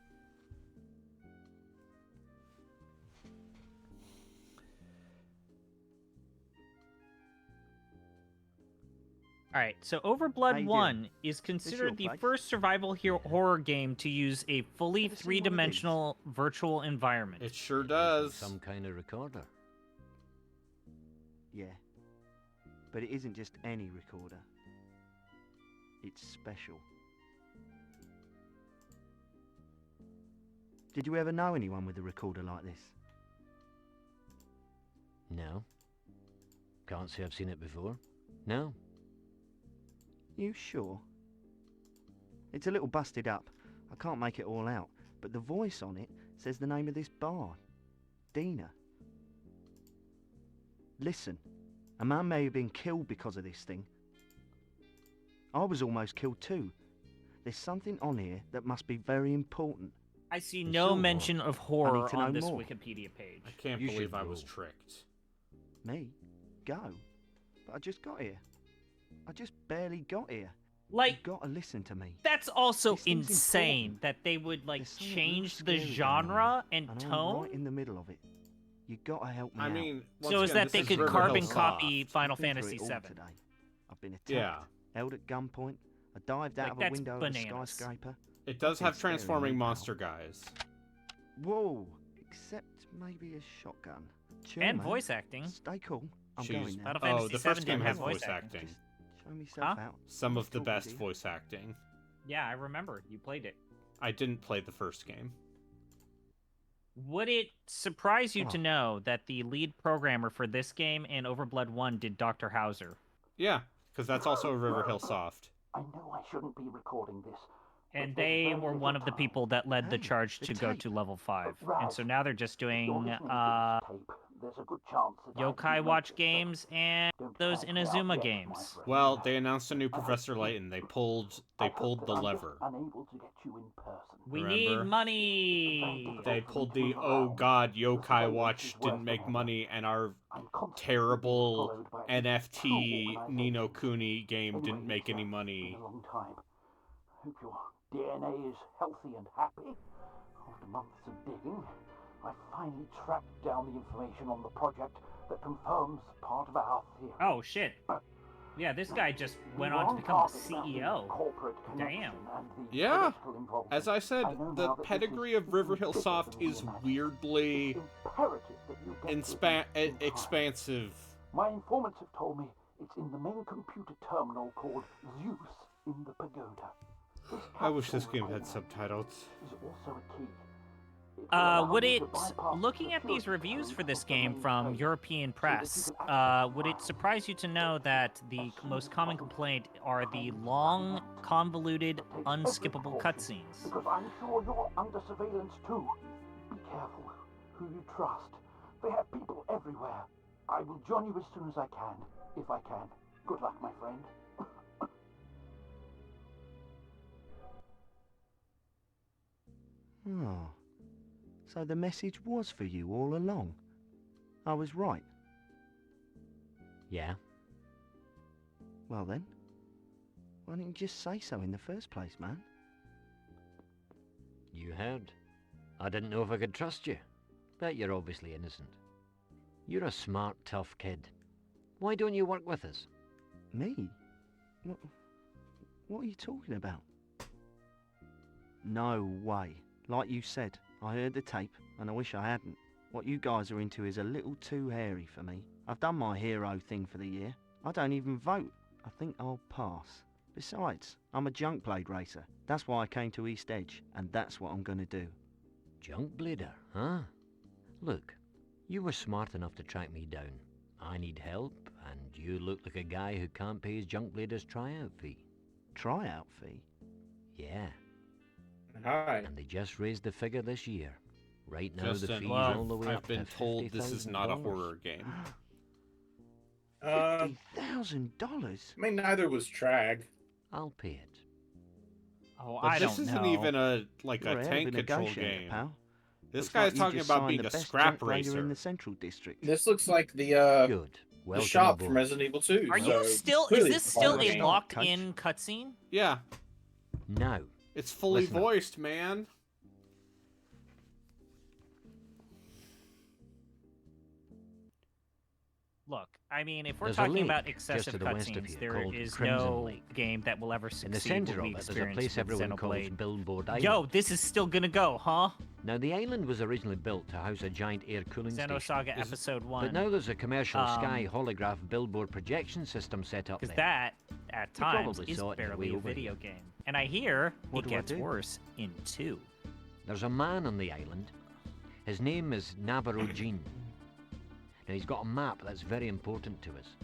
All right, so How Overblood you 1 is considered the place? first survival horror game to use a fully Ever seen one of three-dimensional virtual environment. It sure does. Some kind of recorder. Yeah. But it isn't just any recorder. It's special. Did you ever know anyone with a recorder like this? No. Can't say I've seen it before. No. You sure? It's a little busted up. I can't make it all out, but the voice on it says the name of this bar. Dina. Listen, a man may have been killed because of this thing. I was almost killed too. There's something on here that must be very important. I see For no sure. mention of I horror need to on know this more. Wikipedia page. I can't You believe should I was roll. tricked. Me? Go? But I just got here. I just barely got here. Like, You've got to listen to me. that's also This thing's insane important. that they would, like, There's something change real the scary going on, genre and I'm tone. right in the middle of it. You got to help me I out. mean, So once is again, that this they is could River carbon Hill copy Soft. Final I've been through Fantasy it all VII? today. I've been attacked, Yeah. held at gunpoint. I dived out Like, of a that's window of bananas. a skyscraper. It does Nothing have scary, transforming pal. monster guys. Whoa! Except maybe a shotgun. Chill, And man. voice acting. Stay cool. I'm Jeez. going now. Final Oh, Fantasy the first VII game didn't has have voice voice acting. Just show myself Huh? out. Some of the Talking best to you. voice acting. Yeah, I remember. You played it. I didn't play the first game. Would it surprise you to Oh. know that the lead programmer for this game and Overblood 1 did Dr. Hauser? Yeah, because that's also a River Hill Soft. I know I shouldn't be recording this. And but there's they very were little one of the time. people that led the Hey, charge the to go tape. to level 5. But And so Raz, now they're just If you're doing listening to this tape, there's a good chance that I Yokai didn't Watch make it, games and but don't those count me out Inazuma yet, my games. friend. Well, they announced a new I hope Professor you- Layton. They I pulled hope the that I'm lever. just unable to get you in person. We Remember? need money! They pulled the oh god, Yokai Watch didn't make money and our I'm constantly being terrible followed by a NFT cruel Nino organization. Kuni game Anyway, didn't make it's, any been money. a long time. Hope your DNA is healthy and happy. After months of digging, I finally tracked down the information on the project that confirms part of our theory. Oh, shit. Yeah, this guy just We went were on to become the target about the CEO. corporate Damn. connection and the Yeah. political involvement. As I said, I know the now that this pedigree is of River Hill bigger Soft than we is imagined. weirdly It's imperative that you get this in time. expansive. My informants have told me it's in the main computer terminal called Zeus in the pagoda. This I wish this capsule game had recorder subtitles. is also a key. It will allow Would you it, to bypass looking at these security reviews codes for this of the game main from phone, European so that you press, can access would it files. surprise you to know that the most common complaint are the long, convoluted, unskippable cutscenes? Because I'm sure you're under surveillance too. Be careful who you trust. They have people everywhere. I will join you as soon as I can, if I can. Good luck, my friend. Oh. So the message was for you all along. I was right. Yeah. Well then, why didn't you just say so in the first place, man? You heard. I didn't know if I could trust you. But you're obviously innocent. You're a smart, tough kid. Why don't you work with us? Me? What are you talking about? No way. Like you said, I heard the tape, and I wish I hadn't. What you guys are into is a little too hairy for me. I've done my hero thing for the year. I don't even vote. I think I'll pass. Besides, I'm a junk blade racer. That's why I came to East Edge, and that's what I'm gonna do. Junk blader, huh? Look, you were smart enough to track me down. I need help, and you look like a guy who can't pay his junk blader's tryout fee. Tryout fee? Yeah. Hi. And they just raised the figure this year. Right now the Justin, fee's all the way I've up been to told this is not a $50,000. horror game. $50,000? I mean, neither was Trag. I'll pay it. Oh, But I this don't isn't know. even a You're a a hell of tank a control negotiator, game. pal. This Looks guy's like you talking just about signed being the a best scrap junk blader racer. in the Central District. This looks like the Good. the Welcome shop aboard. from Resident Evil 2. Are so you still? Is clearly this it's still part of a the game. locked-in cutscene? Yeah, Now, it's fully Listen up. voiced, man. Look, I mean, if we're There's a talking lake about just excessive to the west of cutscenes, here there called is Crimson no Lake. game that will ever in succeed the centre what we of it, there's a experienced place with everyone calls Xenoblade. Billboard Island. Yo, this is still gonna go, huh? Now, the island was originally built to house a giant air cooling station. Xenosaga Episode 1. But now there's a commercial sky holograph billboard projection system set up there. Because that, at You times, probably is saw it on your barely way a over video here. game. And I hear What it do I gets do? worse in 2. There's a man on the island. His name is Navarro Jean. Now, he's got a map that's very important to us.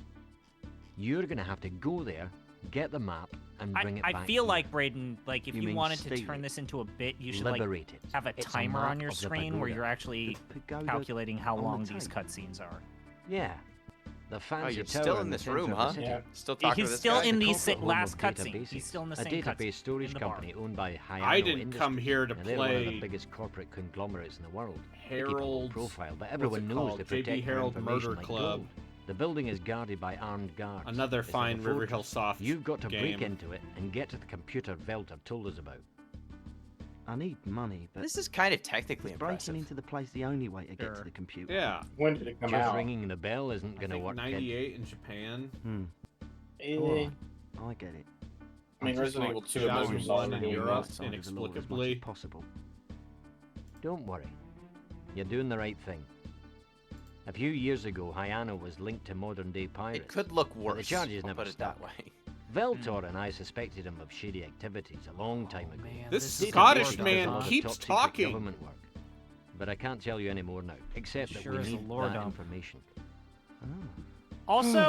You're going to have to go there, get the map, and bring it back I feel here. like, Braden, like, if You you mean wanted to steal turn it? this into a bit, you should, like, Liberate it. have a It's a timer map on your of the screen where pagoda. you're actually The pagoda calculating how on the long these tape. cutscenes are. Yeah. The fancy Oh, you're tower still in this centre room, of the huh? city. Yeah. Still talking to He's this still guy? in The the corporate home last of cutscene. Databasics, He's still in the a same cutscene. database storage in the bar. company owned by Hayano I didn't come Industries. here to Now, they're one of the play biggest corporate conglomerates in the world. They keep a low Harold's. profile, but What's everyone it knows called? they JB protect their Harold information Murder like Club. gold. The building is guarded by armed guards. Another It's like fine a River fortress. Hill Soft You've got to break game. into it and get to the computer Velter told us about. I need money, but This is kind of technically is breaking impressive. into the place the only way to get to Sure. the computer? Yeah, When did it come Just out? ringing the bell isn't I going to think work, kid. 98 in Japan. Eh, Alright, I get it. I mean, just Resident like Evil 2 shot was one solid in in Europe. side of the law as inexplicably. much as possible. Don't worry. You're doing the right thing. A few years ago, Hayano was linked to modern-day pirates. It could look but worse. The charges I'll never put it that stuck. way. Veltor and I suspected him of shady activities a long time ago. Man, This is Scottish Database does man a lot of keeps top-secret talking. government work. But I can't tell you any more now, except that Sure we is a need lore that dump. information. Oh. Also,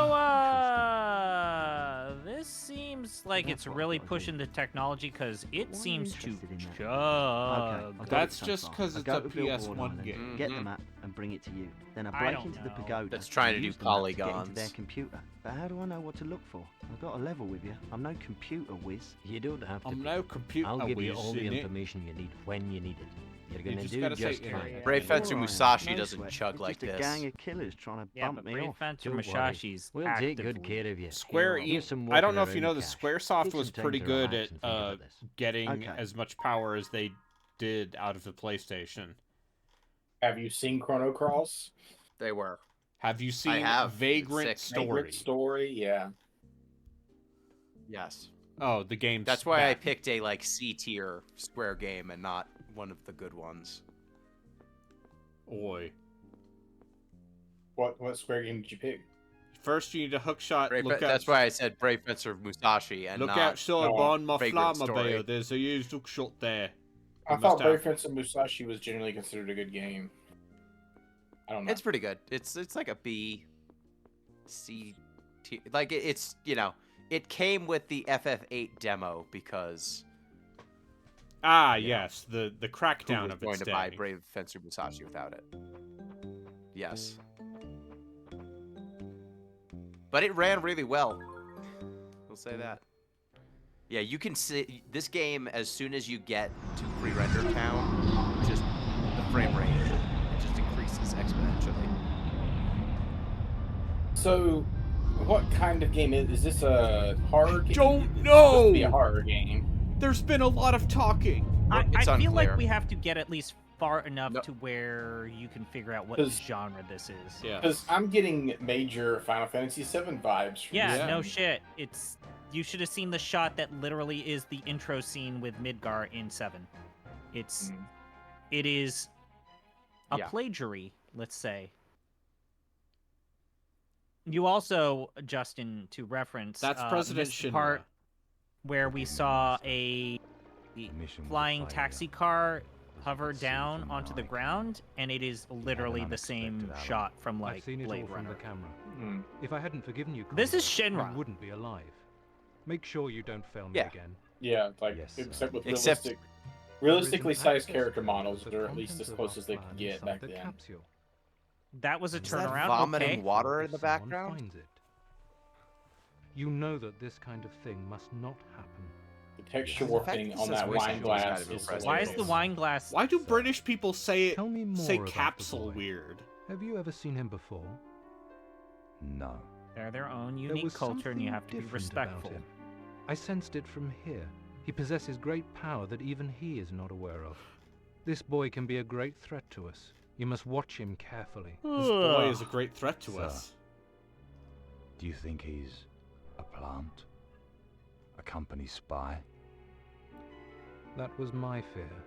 this seems like That's it's what I really thought I'd pushing the technology because it Why are you seems to interested in that? chug. I'll go That's so just far. 'cause I it's go a to Billboard PS1 Island, game. Get the Mhm. map and bring it to you. Then I I break don't into the know. pagoda. That's trying and to do use the map to get into polygons. their computer. But how do I know what to look for? I've got a level with you. I'm no computer whiz. You don't have to. I'm be. no computer I'll give you whiz, all the innit? information you need when you need it. You're You going to just do gotta say just area. fine. Brave Yeah. Fencer Alright, Musashi no doesn't sweat. chug It's like just a this. gang of killers trying to Yeah, bump but me Brave off. Fencer Don't worry. Musashi's We'll take good actively care of you. Square killing. E. Here's some I don't walking know if you around know the cash. SquareSoft Take was some time pretty to good relax at and think about this. getting Okay. as much power as they did out of the PlayStation. Have you seen Chrono Cross? They were. Have you seen have. Vagrant It's sick. Story? Vagrant Story, yeah. Yes. Oh, the game's That's why I bad. picked a like C tier Square game and not one of the good ones. Oi. What Square game did you pick? First, you need a hookshot. That's why I said Brave Fencer Musashi and Look not outside no, behind my Vagrant Flammobile. Story. There's a used hookshot there. I You thought must Brave have- Fencer Musashi was generally considered a good game. I don't know. It's pretty good. It's like a B, C, tier. Like it's it came with the FF8 demo because Ah, Yeah. yes, the who crackdown was of going its to buy day. Brave Fencer Musashi without it? Yes. But it ran really well. We'll say that. Yeah, you can see this game as soon as you get to pre-render town, just the frame rate it just increases exponentially. So, what kind of game is this? A horror game? Don't It's supposed to be a know! horror game. There's been a lot of talking. I It's feel like unclear. we have to get at least far enough No. to where you can figure out what 'Cause- genre this is. Yeah. Because I'm getting major Final Fantasy VII vibes. From Yeah, this no game. shit. You should have seen the shot that literally is the intro scene with Midgar in 7. Mm. It is a Yeah. plagiary, let's say. You also, Justin, to reference, That's President missed the Shinra. part where we saw a Mission was a flying failure. taxi car hover Seems down onto the annoying. ground, and it is literally the same unexpected ally. shot from I've like seen it Blade all from Runner. the camera. Mm. If I hadn't forgiven you, This is Conrad, Shinra. you wouldn't be alive. Make sure you don't fail me Yeah. again. Yeah, like Yes, except with Except- realistically There is an sized access character code models, with the or at least contents as of close our as they plan could get inside back the then. capsule. That was a Is that turnaround. vomiting Okay. water in If the someone background? finds it. You know that this kind of thing must not happen. The texture The fact warping that on this that is wine gotta glass be is impressive. Why is the hilarious. wine glass? Why do British people say Tell me more say about the capsule boy. weird? Have you ever seen him before? No. They're their own There unique was culture, and you something have to be different about respectful. him. I sensed it from here. He possesses great power that even he is not aware of. This boy can be a great threat to us. You must watch him carefully. This boy is a great threat to Sir. us. Do you think he's a plant? A company spy? That was my fear.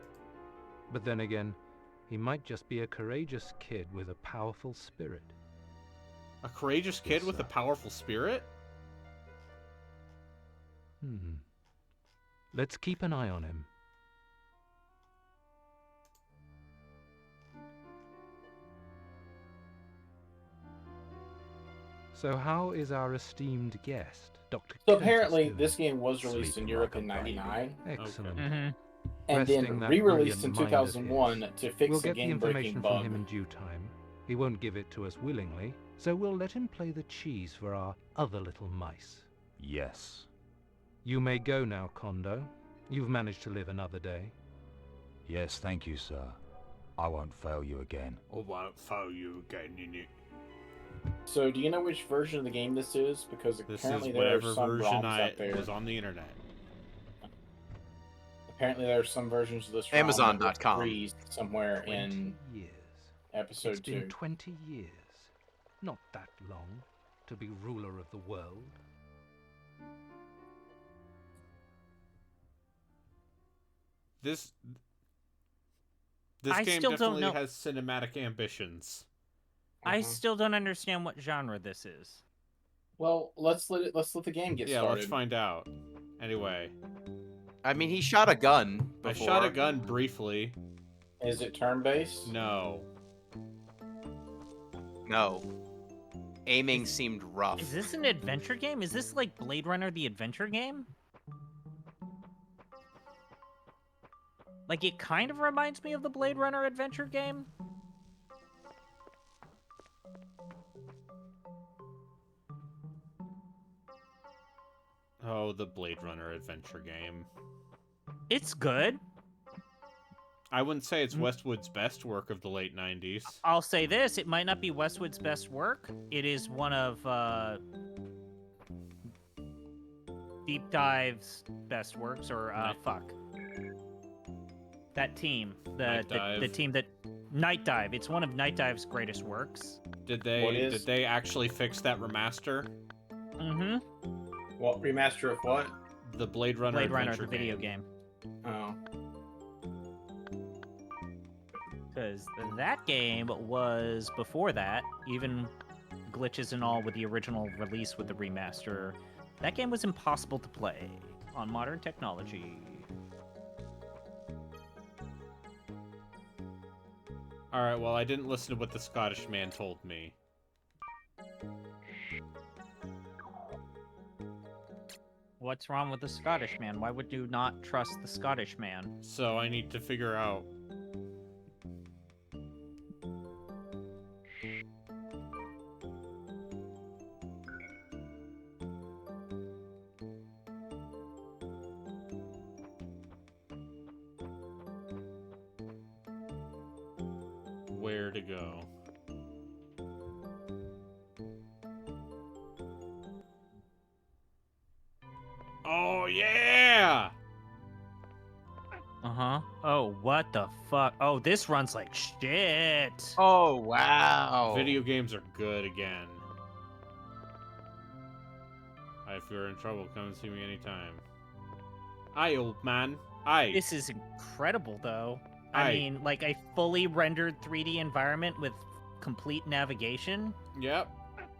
But then again, he might just be a courageous kid with a powerful spirit. A courageous kid Yes, with a sir. powerful spirit? Let's keep an eye on him. So how is our esteemed guest, Dr. So Curtis, apparently, doing? this game was released in Sleeping Europe like in a baby. '99, Excellent. Mm-hmm. and Resting then that re-released in brilliant mind of 2001 his. to fix We'll a get the game-breaking information bug. from him in due time. He won't give it to us willingly, so we'll let him play the cheese for our other little mice. Yes. You may go now, Kondo. You've managed to live another day. Yes, thank you, sir. I won't fail you again. I won't fail you again, you. So, do you know which version of the game this is? Because This apparently is there are whatever some version ROMs out there. was on the internet. Apparently, there are some versions of this ROM Amazon.com. that were freezed somewhere 20 in years. episode It's 2. been 20 years. Not that long to be ruler of the world. This I game still don't definitely know- has cinematic ambitions. I Mhm. still don't understand what genre this is. Well, let's let the game get Yeah, started. let's find out. Anyway, I mean, he shot a gun before. I shot a gun briefly. Is it turn-based? No. No. Aiming seemed rough. Is this an adventure game? Is this like Blade Runner the adventure game? Like, it kind of reminds me of the Blade Runner adventure game. Oh, the Blade Runner adventure game. It's good. I wouldn't say it's Westwood's best work of the late 90s. I'll say this, it might not be Westwood's best work. It is one of Deep Dive's best works, or fuck. That team, Night the Dive. team that Night Dive. It's one of Night Dive's greatest works. Did What they is- actually fix that remaster? Mm-hmm. What remaster of what? The Blade Runner Blade Runner, adventure the video game. Oh. Because that game was before that, even glitches and all with the original release with the remaster. That game was impossible to play on modern technology. Alright, well, I didn't listen to what the Scottish man told me. What's wrong with the Scottish man? Why would you not trust the Scottish man? So I need to figure out. Where to go. What the fuck? Oh, this runs like shit. Oh, wow. Video games are good again. If you're in trouble, come and see me anytime. Aye, old man. Aye. This is incredible, though. I Aye. mean, like a fully rendered 3D environment with complete navigation. Yep.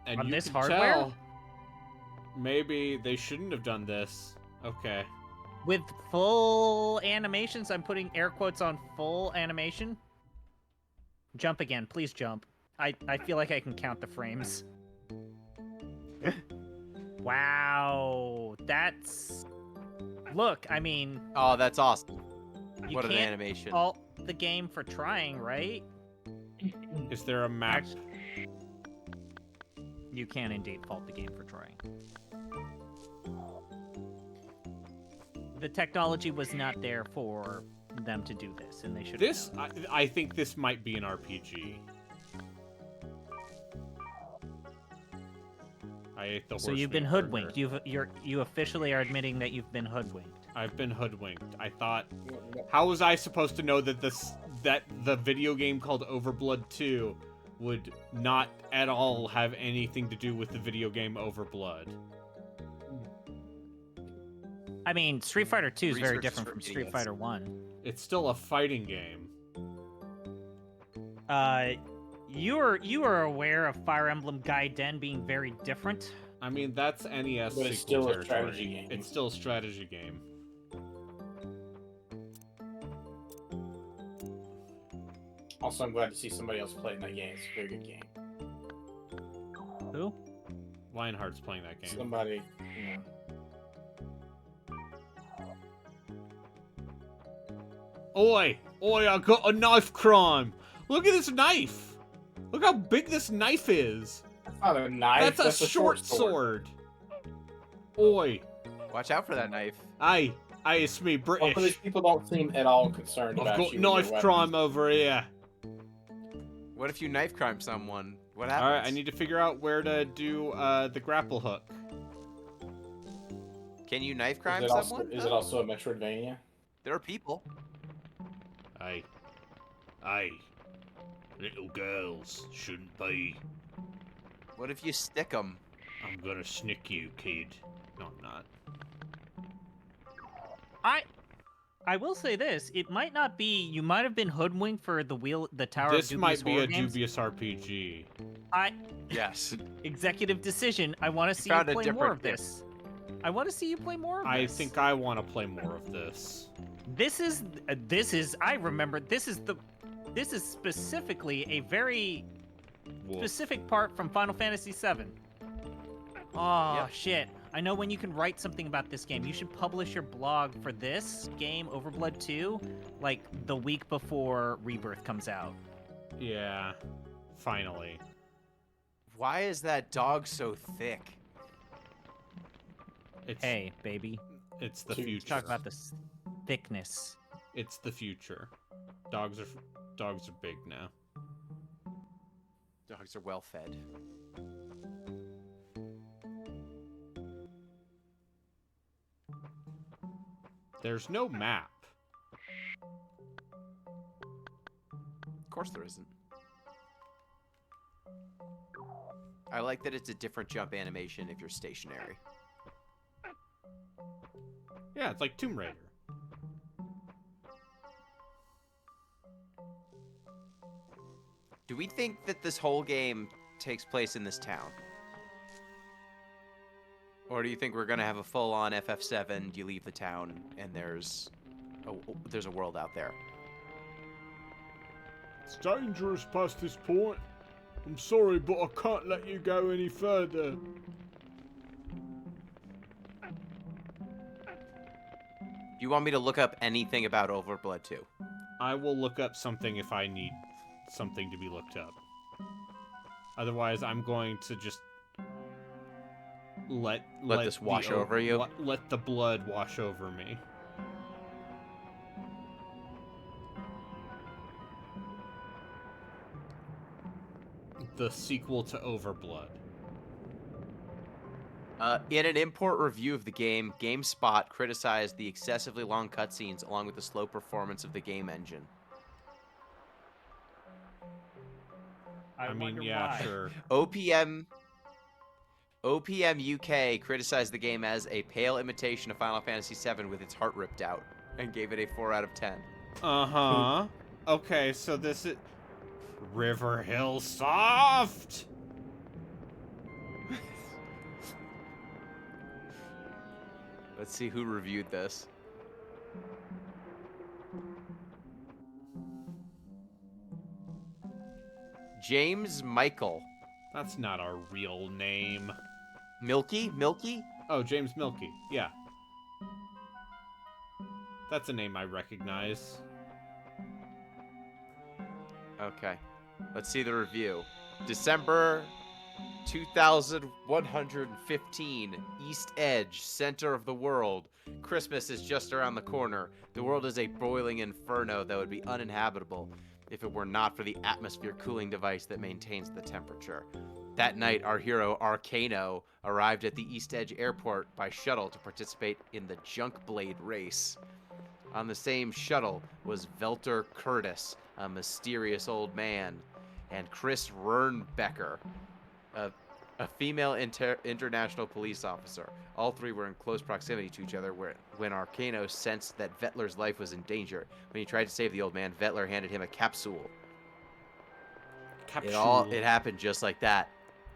And On you this can hardware? tell maybe they shouldn't have done this. Okay. With full animations, I'm putting air quotes on full animation. Jump again, please jump. I feel like I can count the frames. Wow, that's... Look, I mean... Oh, that's awesome. You What an can't animation. fault the game for trying, right? Is there a map? You can indeed fault the game for trying. The technology was not there for them to do this, and they should. This, I think this might be an RPG. I ate the horse. So you've been meat hoodwinked. burger. You officially are admitting that you've been hoodwinked. I've been hoodwinked. I thought, how was I supposed to know that that the video game called Overblood 2 would not at all have anything to do with the video game Overblood? I mean, Street Fighter 2 is very Research different for from Street idiots. Fighter 1. It's still a fighting game. You are aware of Fire Emblem Gaiden being very different. I mean, that's NES But it's sequel still a territory. strategy game. It's still a strategy game. Also, I'm glad to see somebody else playing that game. It's a very good game. Who? Lionheart's playing that game. Somebody, you know. Oi! Oi, I got a knife crime! Look at this knife! Look how big this knife is! That's not a knife. That's a short sword! Oi! Watch out for that knife. Aye, it's me, Both of these British. people don't seem at all concerned I've about got you and your knife weapons. crime over here. What if you knife crime someone? What happens? Alright, I need to figure out where to do the grapple hook. Can you knife crime Is someone? it also a Metroidvania? There are people. Aye. Little girls shouldn't be. What if you stick them? I'm gonna snick you, kid. No, I'm not. I will say this: it might not be. You might have been hoodwinked for the Tower This of Dubious might be horror a games. dubious RPG. Yes. Executive decision. I want to see you Found a play more different of this. I want to see you play more of I this. think I want to play more of this. This is. I remember. This is specifically a very Wolf. specific part from Final Fantasy VII. Oh Yep. shit! I know when you can write something about this game. You should publish your blog for this game, Overblood 2, like the week before Rebirth comes out. Yeah. Finally. Why is that dog so thick? It's, Hey, baby. it's the Let's future. Talk about this thickness. It's the future. Dogs are big now. Dogs are well fed. There's no map. Of course there isn't. I like that it's a different jump animation if you're stationary. Yeah, it's like Tomb Raider. Do we think that this whole game takes place in this town? Or do you think we're gonna have a full-on FF7, you leave the town, and there's a world out there? It's dangerous past this point. I'm sorry, but I can't let you go any further. You want me to look up anything about Overblood 2? I will look up something if I need something to be looked up. Otherwise, I'm going to just let this wash over you? Let the blood wash over me. The sequel to Overblood. In an import review of the game, GameSpot criticized the excessively long cutscenes along with the slow performance of the game engine. I mean, yeah, sure. OPM UK criticized the game as a pale imitation of Final Fantasy VII with its heart ripped out and gave it a 4 out of 10. Uh-huh. Okay, so this is River Hill Soft. Let's see who reviewed this. James Michael. That's not our real name. Milky? Milky? Oh, James Milky. Yeah. That's a name I recognize. Okay. Let's see the review. December 2115, East Edge, center of the world. Christmas is just around the corner. The world is a boiling inferno that would be uninhabitable if it were not for the atmosphere cooling device that maintains the temperature. That night, our hero, Arcano, arrived at the East Edge airport by shuttle to participate in the Junk Blade race. On the same shuttle was Velter Curtis, a mysterious old man, and Chris Rernbecker, a female international police officer. All three were in close proximity to each other when Arcano sensed that Vettler's life was in danger. When he tried to save the old man, Vettler handed him a capsule. It happened just like that.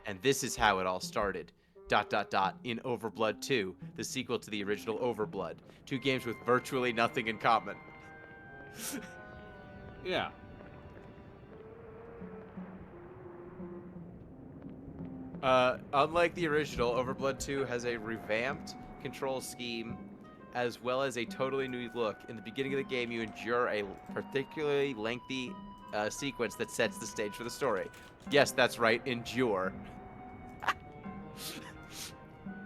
And this is how it all started. ... in Overblood 2, the sequel to the original Overblood. Two games with virtually nothing in common. Yeah. Unlike the original, Overblood 2 has a revamped control scheme as well as a totally new look. In the beginning of the game, you endure a particularly lengthy sequence that sets the stage for the story. Yes, that's right, endure.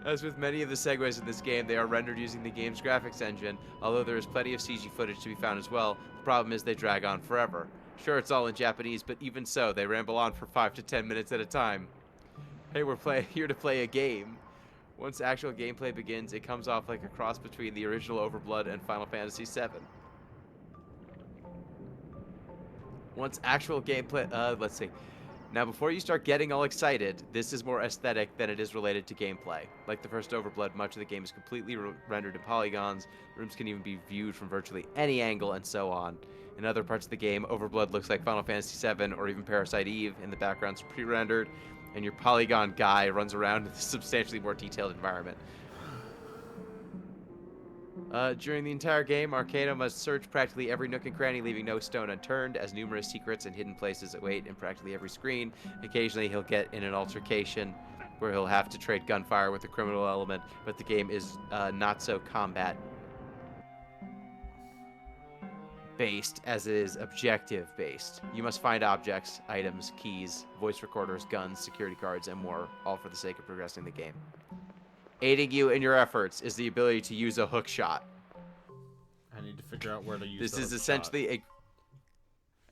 As with many of the segues in this game, they are rendered using the game's graphics engine, although there is plenty of CG footage to be found as well. The problem is they drag on forever. Sure, it's all in Japanese, but even so, they ramble on for 5 to 10 minutes at a time. Hey, we're here to play a game. Once actual gameplay begins, it comes off like a cross between the original Overblood and Final Fantasy VII. Once actual gameplay, let's see. Now, before you start getting all excited, this is more aesthetic than it is related to gameplay. Like the first Overblood, much of the game is completely rendered in polygons. Rooms can even be viewed from virtually any angle, and so on. In other parts of the game, Overblood looks like Final Fantasy VII or even Parasite Eve, and the background's pre-rendered, and your polygon guy runs around in a substantially more detailed environment. During the entire game, Arcano must search practically every nook and cranny, leaving no stone unturned, as numerous secrets and hidden places await in practically every screen. Occasionally, he'll get in an altercation where he'll have to trade gunfire with a criminal element, but the game is not so combat-based as it is objective-based. You must find objects, items, keys, voice recorders, guns, security cards, and more, all for the sake of progressing the game. Aiding you in your efforts is the ability to use a hook shot. I need to figure out where to use this the is hook essentially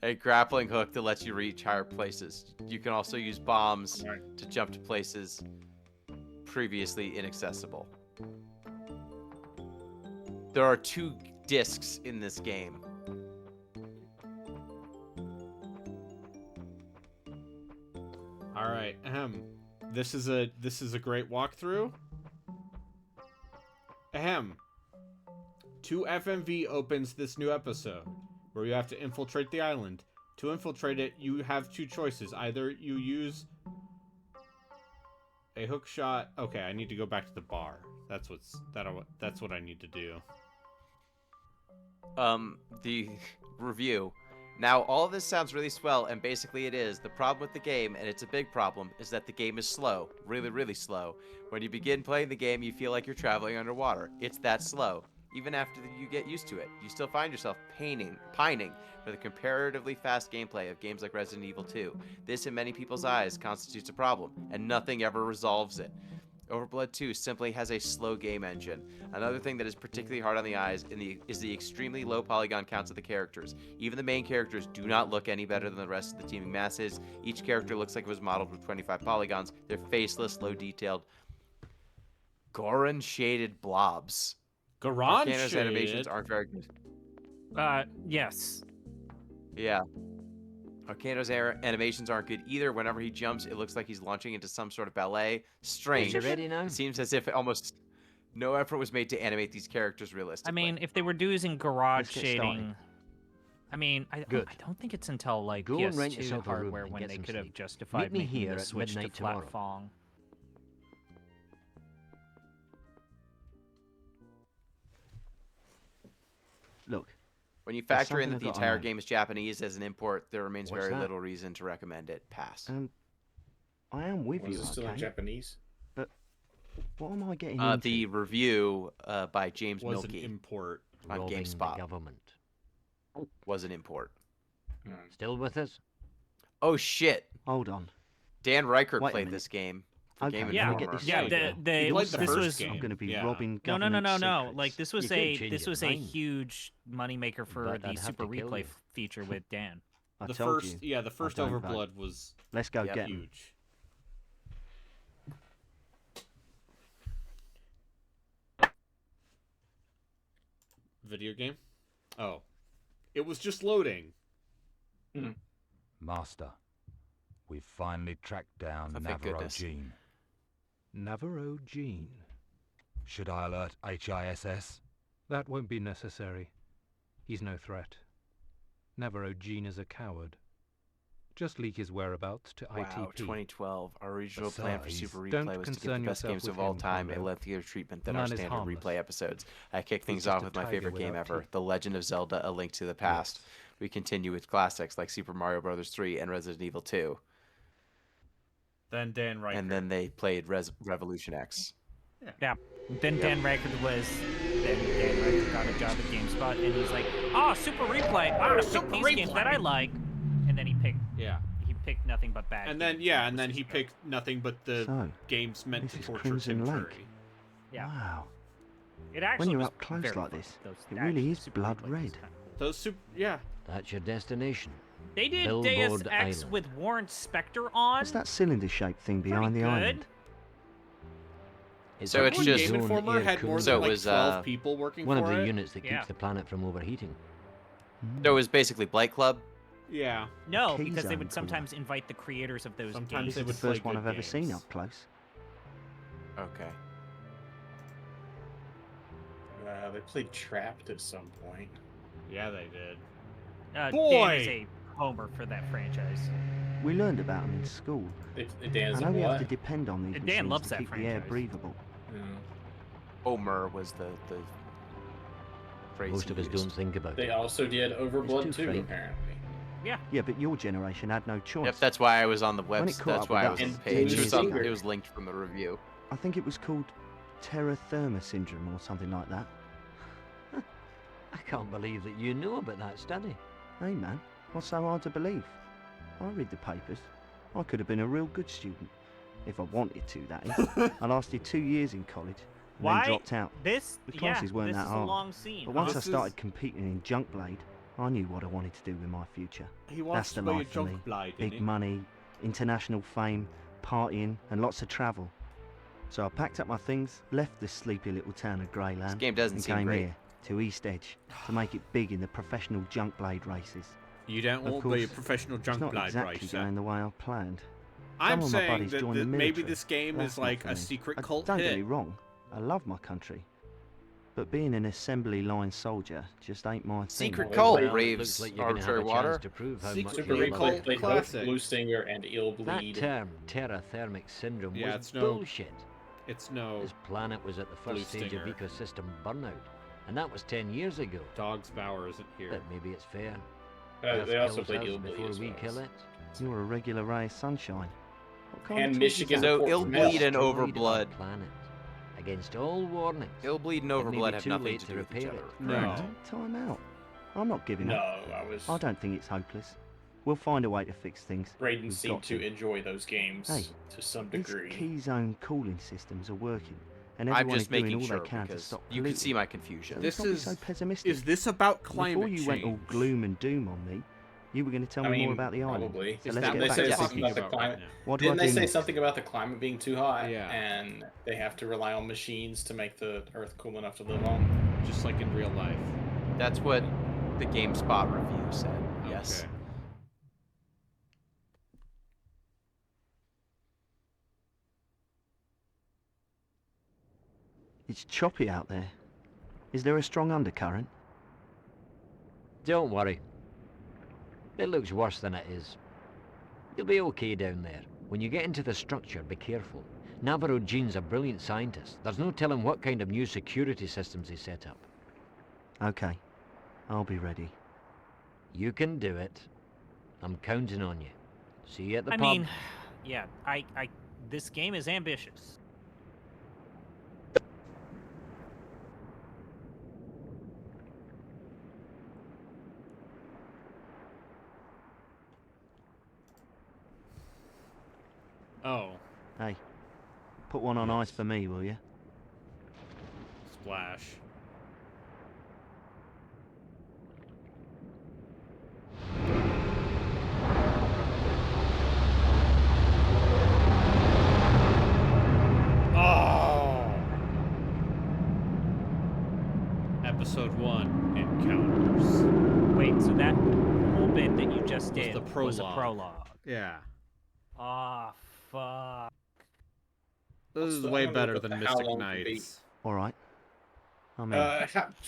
a grappling hook that lets you reach higher places. You can also use bombs to jump to places previously inaccessible. There are 2 discs in this game. All right. This is a great walkthrough. Ahem. 2FMV opens this new episode, where you have to infiltrate the island. To infiltrate it, you have 2 choices. Either you use a hook shot. Okay, I need to go back to the bar. That's what I need to do. The review. Now, all of this sounds really swell, and basically it is. The problem with the game, and it's a big problem, is that the game is slow. Really, really slow. When you begin playing the game, you feel like you're traveling underwater. It's that slow. Even after you get used to it, you still find yourself pining for the comparatively fast gameplay of games like Resident Evil 2. This, in many people's eyes, constitutes a problem, and nothing ever resolves it. Overblood 2 simply has a slow game engine. Another thing that is particularly hard on the eyes is the extremely low polygon counts of the characters. Even the main characters do not look any better than the rest of the teeming masses. Each character looks like it was modeled with 25 polygons. They're faceless, low detailed. Goran shaded blobs. Goran Arcano's animations shaded. aren't very good. Yes. Yeah. Arcano's animations aren't good either. Whenever he jumps, it looks like he's launching into some sort of ballet. Strange. You ready now? It seems as if almost no effort was made to animate these characters I realistically. mean, if they were using garage Let's get shading, I mean, I don't think it's until like Go and rent PS2 yourself a room hardware and when get they some could have sleep. justified Meet me making here the at switch to midnight flat tomorrow. Fong. Look, when you there's factor in something that I've the got to entire know. game is Japanese as an import, there remains What's very that? little reason to recommend it. Pass. I am with Was you, it still in okay? Japanese? But what am I getting into? The review by James Was an Milkey import. on Robbing the GameSpot government. was an import. Still with us? Oh shit! Hold on. Dan Reichert Wait a played minute. this game for Okay, Game let Yeah, me get Informer. this yeah. straight. The He played the this first was game. I'm going to be Yeah. robbing no. government Like secrets. this was You could change this your was a mind. huge moneymaker for But the I'd have Super to kill Replay you. feature with Dan. I The told first, you. yeah, the first don't vote. Overblood was Let's go Yep. get 'em. huge. Video game? Oh. It was just loading. Master, we've finally tracked down Oh, thank Navarro goodness. Jean. Navarro Jean. Should I alert HISS? That won't be necessary. He's no threat. Navarro Jean is a coward. Just leak his whereabouts to Wow, ITP. 2012. Our original But plan for sir, Super don't Replay was to give concern the best yourself games with of all him, time a Kondo. lengthier treatment than The our man is standard harmless. replay episodes. I kick things just off a with my tiger favorite game without ever, teeth. The Legend of Zelda: A Link to the Past. We continue with classics like Super Mario Bros. 3 and Resident Evil 2. Then Dan Reichert. And then they played Revolution X. Yeah. Then Dan Reichert got a job at GameSpot, and he's like, "Oh, Super Replay! I'm gonna pick these games that I like." And then he picked nothing but bad. And then games, and which then is he great. picked nothing but the So, games meant this to is torture Crimson Tim Lake. Curry. Yeah. Wow. It actually When you're was up close very like fun. this, Those- it actually, really is Super blood Replay was red. kinda cool. Those super, yeah. That's your destination. They did Billboard Deus Ex Island. with Warren Spector on. What's that cylinder-shaped thing behind the Pretty island? It's So a it's clean just- Game zone Informer air had more cooling. So than it like was, 12 people working one for of the it. units that Yeah. keeps the planet from overheating. So it was basically Blight Club. Yeah. No, Key because they zone would cooler. sometimes invite the creators of those Sometimes games. they This is would the first play one I've good ever seen games. up close. Okay. They played Trapped at some point. Yeah, they did. Dan Boy! is a homer for that franchise. We learned about them in school. Dan's I know in we have what? to depend on these Dan machines loves to that keep the air franchise. breathable. Omer was the phrase Most he of us used. don't think about They it. also did too Overblood too, frank. apparently. Yeah, but your generation had no choice. Yep, that's why I was on the When it website. caught That's up why I with was on us the page. 10 It was, years ago. it was linked from the review. I think it was called terra therma syndrome or something like that. I can't believe that you knew about that study. Hey man, what's so hard to believe? I read the papers. I could have been a real good student. If I wanted to, that is. I lasted 2 years in college and Why? then dropped out. This, The classes weren't this that is hard. a long scene. But once I This is- started competing in junk blade, I knew what I wanted to do with my future. He wants That's the to be a life for me. junk blade, Big didn't he? money, international fame, partying, and lots of travel. So I packed up my things, left the sleepy little town of Greyland, This game doesn't and seem came great. here to East Edge to make it big in the professional junk blade races. You don't Of want to be a course, professional It's junk not blade exactly racer. going the way I planned. I'm Some of my saying buddies that, joined the maybe military. this game That's is not like for a me. secret cult Don't get hit. me wrong, I love my country. But being an assembly line soldier just ain't my thing. Secret Well, cult it looks raves like you're gonna have arbitrary a chance water. to prove how Secret much Super you Replay love Replay it. played classic. Blue Stinger and Eel That Bleed. term, terrathermic syndrome, Yeah, was it's no- bullshit. It's no This planet was at the Blue first stage of Stinger. ecosystem burnout, and that was 10 years ago. Dog's Bower isn't here. But maybe it's fair. They Earth also kills played us Eel Bleed before as we well. kill it. You're a regular ray of sunshine. What kind And of talk is Michigan that? So Fort Ill Smith. Bleed and Destroyed our Overblood. planet. Against all warnings. Ill Bleed and It may be Overblood have too nothing late to to do with each repair other. it. No. Time out. I'm not giving No, up. I don't think it's hopeless. We'll find a way to fix things. Braden We've seemed got to enjoy those games Hey, to some These degree. key zone cooling systems are working, and I'm everyone just is doing making all sure they can to because stop you can polluting. see my confusion. So This let's not be is so pessimistic. Is this about climate Before you change? went all gloom and doom on me, You were going to tell I me more mean, about the island. probably. So Is let's that get They what back say they're to something talking about the about climate. right now? What do Didn't I they do say next? something about the climate being too hot? Yeah. And they have to rely on machines to make the Earth cool enough to live on? Just like in real life. That's what the GameSpot review said. Yes. Okay. It's choppy out there. Is there a strong undercurrent? Don't worry. It looks worse than it is. You'll be okay down there. When you get into the structure, be careful. Navarro Jean's a brilliant scientist. There's no telling what kind of new security systems he set up. Okay. I'll be ready. You can do it. I'm counting on you. See you at the I pub. mean, yeah, this game is ambitious. Oh, Hey, put one on ice for me, will you? splash. Oh! Episode 1, Encounters. Wait, so that whole bit that you just Was did the was a prologue. prologue. Yeah. Ah, fuck. This is I way wonder better what than the Mystic how long could be. Nights. Alright. I'm in.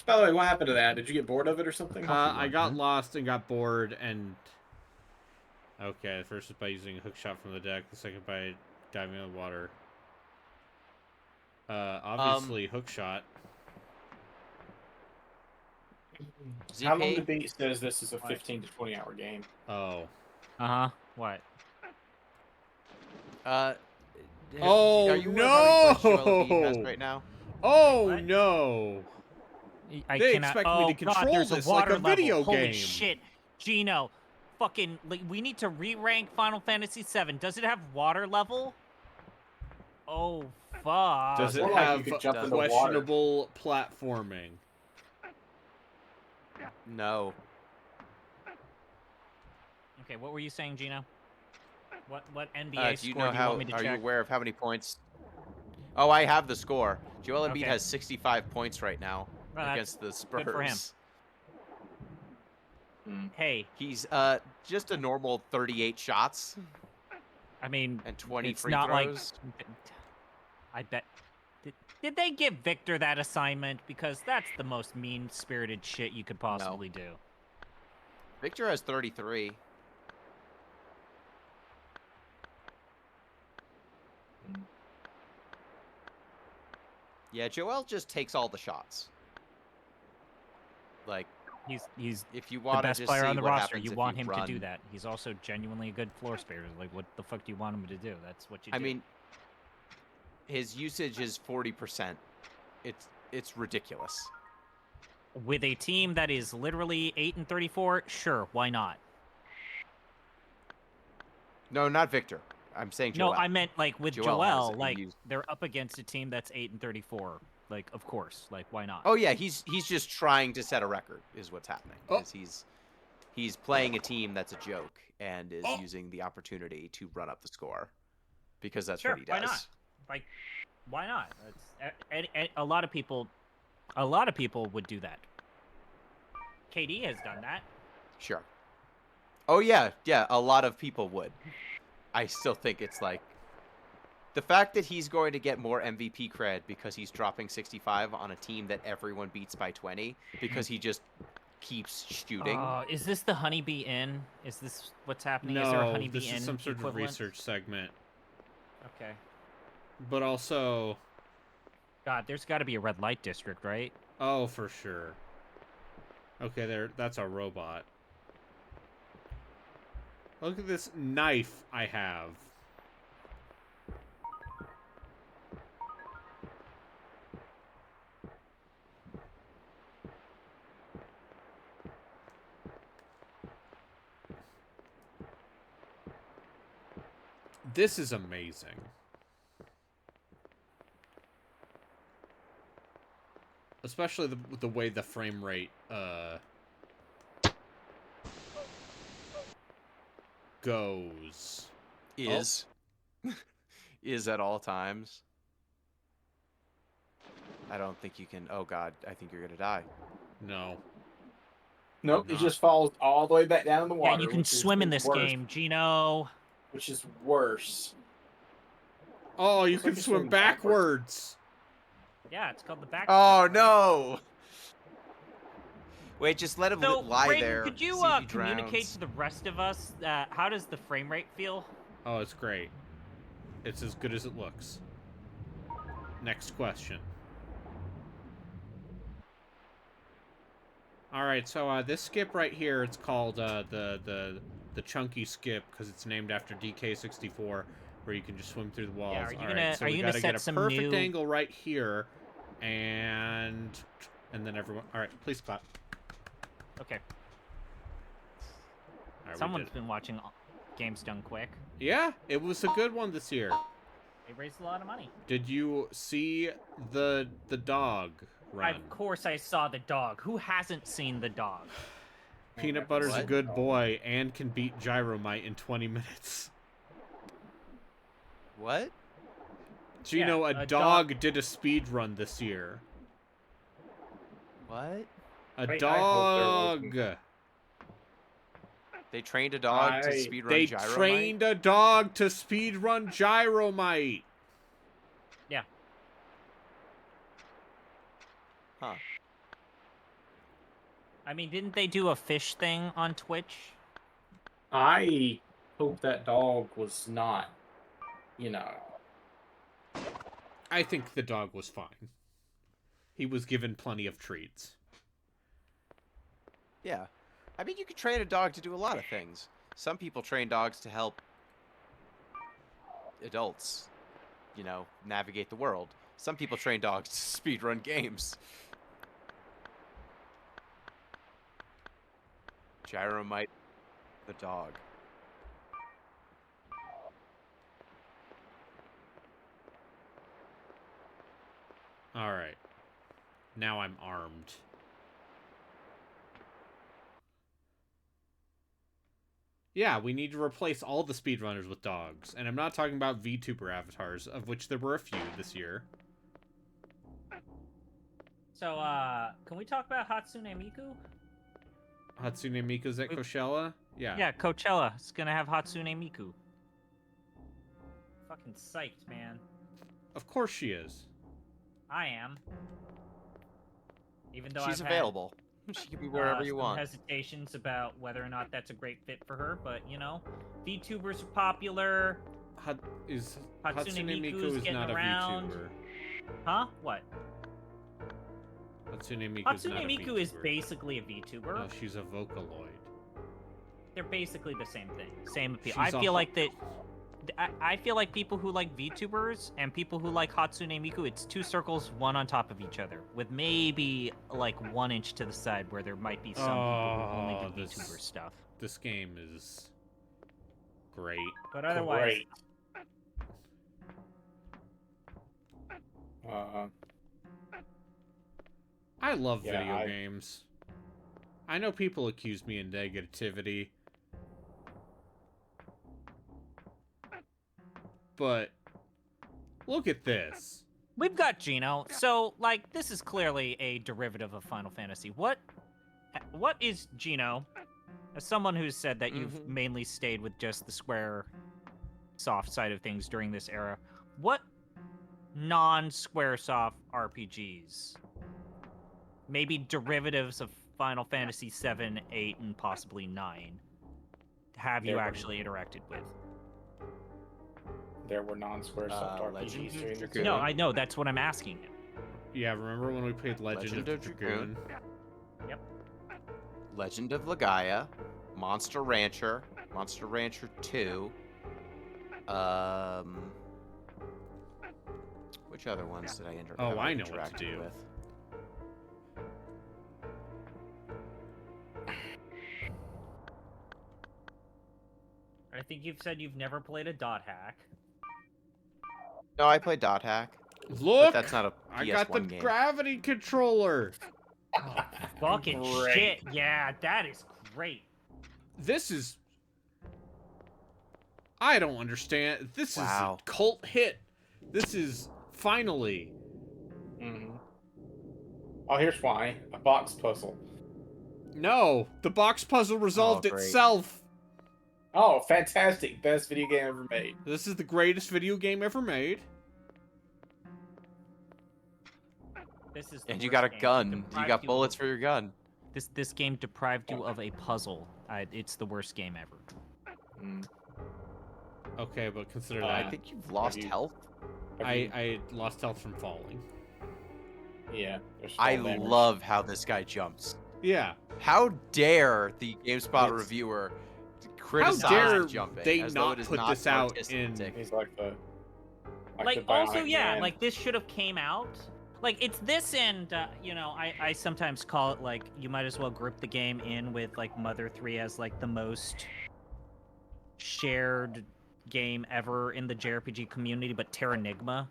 By the way, what happened to that? Did you get bored of it or something? I got lost and got bored and... Okay, the first is by using a hook shot from the deck, the second by diving in the water. Obviously, hook shot. How long to beat says this is a 15 to 20 hour game. Oh. Uh-huh. What? Oh, are you aware of how many points Joel Embiid has no! right now? Oh, What? no! I They cannot... expect oh, me to control God, there's this a water like a video level. Holy game. shit. Gino, fucking... Like, we need to re-rank Final Fantasy VII. Does it have water level? Oh, fuck. Does it More like you have could jump in the questionable platforming? No. Okay, what were you saying, Gino? What NBA Do you score know do you how? want me to Are check? you aware of how many points? Oh, I have the score. Joel Embiid Okay. has 65 points right now Well, that's against the Spurs. good for him. Hey, He's just a normal 38 shots I mean, and 20 it's free not throws. like... I bet... Did they give Victor that assignment? Because that's the most mean-spirited shit you could possibly do. Victor has 33. Yeah, Joel just takes all the shots. Like, He's if you the want to best just player see on the what roster. happens You if want you him run. to do that. He's also genuinely a good floor spacer. Like, what the fuck do you want him to do? That's what you do. I mean, his usage is 40%. It's ridiculous. with a team that is literally 8-34, sure, why not? No, not Victor. I'm saying Joel. No, I meant like with Joel has Joel, it like used. they're up against a team that's 8-34. Like, of course, like why not? Oh yeah, he's just trying to set a record, is what's happening. Oh. Is he's playing a team that's a joke and is using the opportunity to run up the score, because that's Sure, what he does. why not? Like, why not? A lot of people would do that. KD has done that. Sure. Oh yeah, a lot of people would. I still think it's like the fact that he's going to get more MVP cred because he's dropping 65 on a team that everyone beats by 20 because he just keeps shooting. Is this the Honeybee Inn? Is this what's happening? Is there a No, Honeybee this Inn is some sort of equivalent? research segment. Okay. But also... God, there's got to be a red light district, right? Oh, for sure. Okay, that's a robot. Look at this knife I have. This is amazing. Especially the way the frame rate goes. Is. Is at all times. I don't think you can. Oh god, I think you're gonna die. No. Nope, I'm it not. just falls all the way back down in the water. Yeah, you can which is swim in this worse, game, Gino. Which is worse. Oh, you Looks can like you're swim swimming backwards. backwards. Yeah, it's called the back. Oh flip, right? no! Wait, just let him So, lie Brayden, there. could you see if he communicate drowns. to the rest of us how does the frame rate feel? Oh, it's great. It's as good as it looks. Next question. All right, so this skip right here, it's called the chunky skip because it's named after DK64, where you can just swim through the walls. Yeah, are you All gonna- right, so are we you gonna gotta set get a some perfect new- angle right here, and then everyone. All right, please clap. Okay. All right, we Someone's did it. been watching Games Done Quick. Yeah, it was a good one this year. They raised a lot of money. Did you see the dog run? Of course I saw the dog. Who hasn't seen the dog? Peanut Butter's a What? good boy and can beat Gyromite in 20 minutes. What? Gino, Yeah, a a dog did a speed run this year. What? A Wait, I dog. hope They trained a dog to I- speedrun They Gyromite? trained a dog to speed run Gyromite. Yeah. Huh. I mean, didn't they do a fish thing on Twitch? I hope that dog was not, you know. I think the dog was fine. He was given plenty of treats. Yeah. I mean, you could train a dog to do a lot of things. Some people train dogs to help adults, you know, navigate the world. Some people train dogs to speedrun games. Gyromite the dog. All right. Now I'm armed. Yeah, we need to replace all the speedrunners with dogs. And I'm not talking about VTuber avatars, of which there were a few this year. So, can we talk about Hatsune Miku? Hatsune Miku's at Coachella? Yeah. Yeah, Coachella is gonna have Hatsune Miku. Fucking psyched, man. Of course she is. I am. Even though She's I've available. She can be wherever you some want. hesitations about whether or not that's a great fit for her, but you know, VTubers are popular. Hatsune Hatsune Miku Miku's is getting not a around. VTuber. Huh? What? Hatsune Miku is not Hatsune a Miku is VTuber. basically a VTuber. No, she's a Vocaloid. They're basically the same thing. Same appeal. She's I a feel like that. I feel like people who like VTubers and people who like Hatsune Miku, it's two circles, one on top of each other, with maybe like 1 inch to the side where there might be some people who only do VTuber stuff. This game is great. But otherwise, Great. I love Yeah, video games. I know people accuse me of negativity. But look at this. we've got Gino. So, like, this is clearly a derivative of Final Fantasy. What is Gino? As someone who's said that you've mainly stayed with just the Square soft side of things during this era, what non-Squaresoft RPGs, maybe derivatives of Final Fantasy 7, 8, and possibly 9, have you There were- actually interacted with? There were non-Squaresoft RPGs during this No, era. I know. That's what I'm asking him. Yeah, remember when we played Legend of Dragoon? Yep. Legend of Legaia, Monster Rancher, Monster Rancher 2. Which other ones did I Oh, have I know what to interacted do. with? I think you've said you've never played a dot hack. No, I played Dot Hack. Look! But that's not a PS1 I got the game. gravity controller. Fucking Great. shit. Yeah, that is great. This is I don't understand. This is a cult hit. This is finally. Mm-hmm. Oh, here's why. A box puzzle. No, the box puzzle resolved itself. Oh, fantastic. Best video game ever made. This is the greatest video game ever made. This is And you got a gun. You got bullets for your gun. This game deprived you of a puzzle. It's the worst game ever. Okay, but consider that. I think you've lost health. I lost health from falling. Yeah. I love how this guy jumps. Yeah. How dare the GameSpot reviewer criticize how dare jumping? they as not though it is put not this out artistic. He's like the. Like also, yeah, like this should have came out. Like it's this and you know, I sometimes call it like you might as well group the game in with like Mother 3 as like the most shared game ever in the JRPG community, but Terranigma.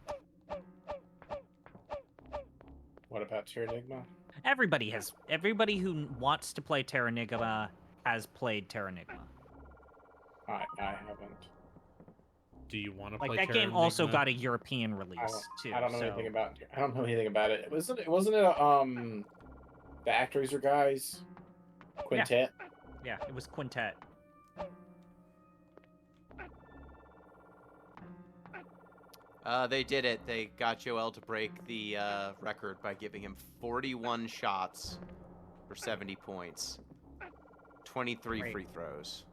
What about Terranigma? Everybody who wants to play Terranigma has played Terranigma. I haven't. Do you want to like play that game? Also got a European release too. I don't know so. anything about. I don't know anything about it. Wasn't it the Actraiser guys quintet? Yeah, it was quintet. They did it. They got Joel to break the record by giving him 41 shots for 70 points. 23 free throws.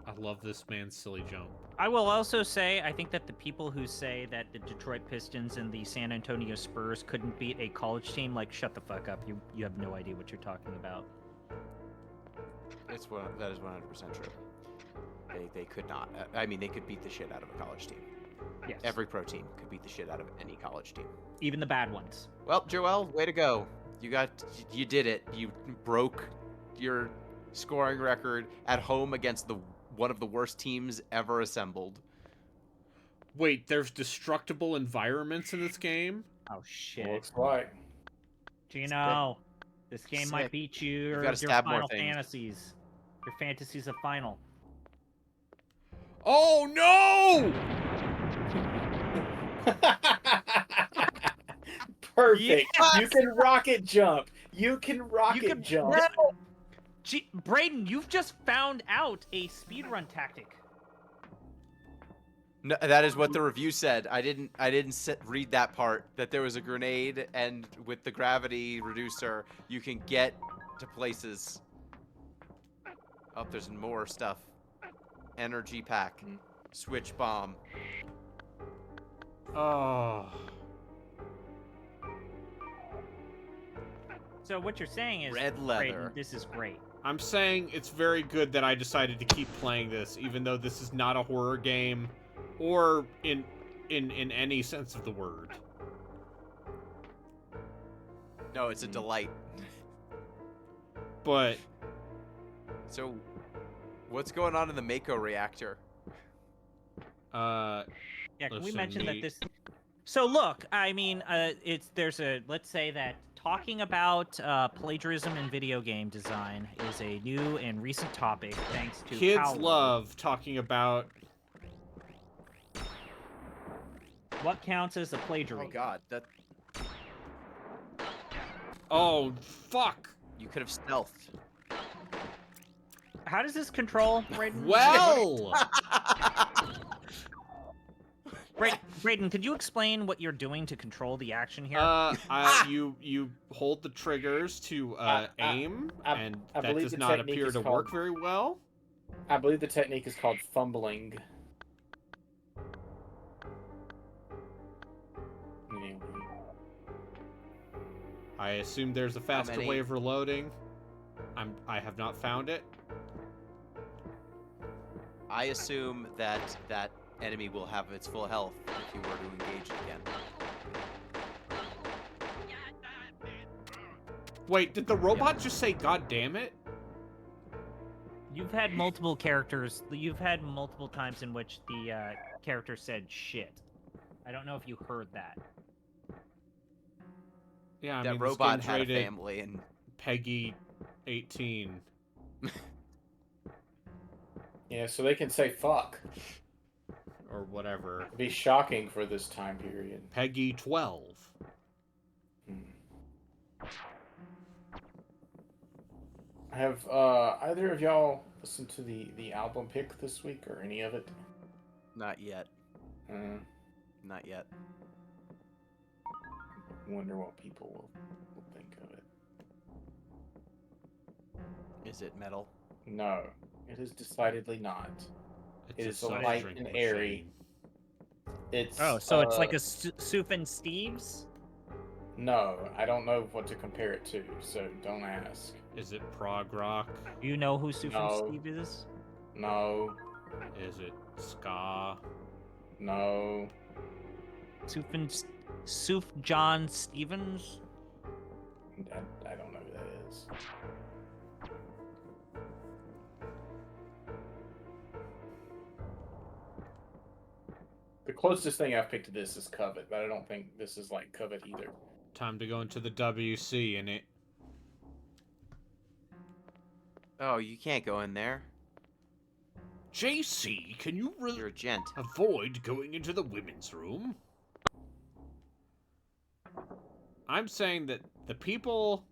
I love this man's silly jump. I will also say, I think that the people who say that the Detroit Pistons and the San Antonio Spurs couldn't beat a college team, like, shut the fuck up. You have no idea what you're talking about. That is 100% true. They could not. I mean, they could beat the shit out of a college team. Yes. Every pro team could beat the shit out of any college team. Even the bad ones. Well, Joel, way to go. You did it. You broke your scoring record at home against one of the worst teams ever assembled. Wait, there's destructible environments in this game? Oh shit. Looks like. Gino, this game might beat your Final Fantasies. Your fantasies of final. Oh no! Perfect. Yes! You can rocket jump. You can rocket jump. Brayden, you've just found out a speedrun tactic. No, that is what the review said. I didn't read that part. That there was a grenade, and with the gravity reducer, you can get to places. Oh, there's more stuff. Energy pack, switch bomb. Oh. So what you're saying is, red leather. Brayden, this is great. I'm saying it's very good that I decided to keep playing this, even though this is not a horror game, or in any sense of the word. No, it's a delight. But so, what's going on in the Mako reactor? Yeah, can we mention that this? So look, I mean, let's say that talking about plagiarism in video game design is a new and recent topic, thanks to kids Paolo. love talking about what counts as a plagiarism. Oh God, that. Oh fuck! You could have stealthed. How does this control, Brayden? Well. Brayden, could you explain what you're doing to control the action here? You hold the triggers to aim, and I that does not appear to work very well. I believe the technique is called fumbling. I assume there's a faster way of reloading. I have not found it. I assume that enemy will have its full health if you were to engage it again. Wait, did the robot just say "God damn it"? You've had multiple characters. You've had multiple times in which the character said "shit." I don't know if you heard that. Yeah, I that mean, robot this game's had a rated family and Peggy 18. Yeah, so they can say fuck. Or whatever. It'd be shocking for this time period. Peggy 12. Have either of y'all listened to the album pick this week or any of it? Not yet. Not yet. Wonder what people will think of it. Is it metal? No, it is decidedly not. It is soft light drink and machine. airy. It's so it's like a Soof and Steve's? No, I don't know what to compare it to, so don't ask. Is it prog rock? You know who Soof No. and Steve is? No. Is it ska? No. Soof John Stevens? I don't know who that is. The closest thing I've picked to this is Covet, but I don't think this is like Covet either. Time to go into the WC in it. Oh, you can't go in there. JC, can you You're a gent. avoid going into the women's room? I'm saying that the people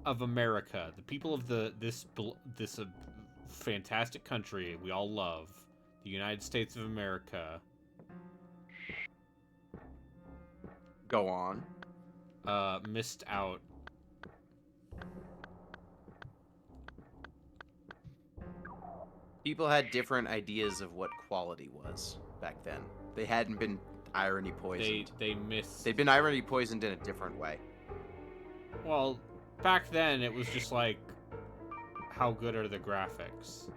of America, the people of this fantastic country we all love, the United States of America, Go on. missed out. People had different ideas of what quality was back then. They hadn't been irony poisoned. They missed. They'd been irony poisoned in a different way. Well, back then it was just like, how good are the graphics?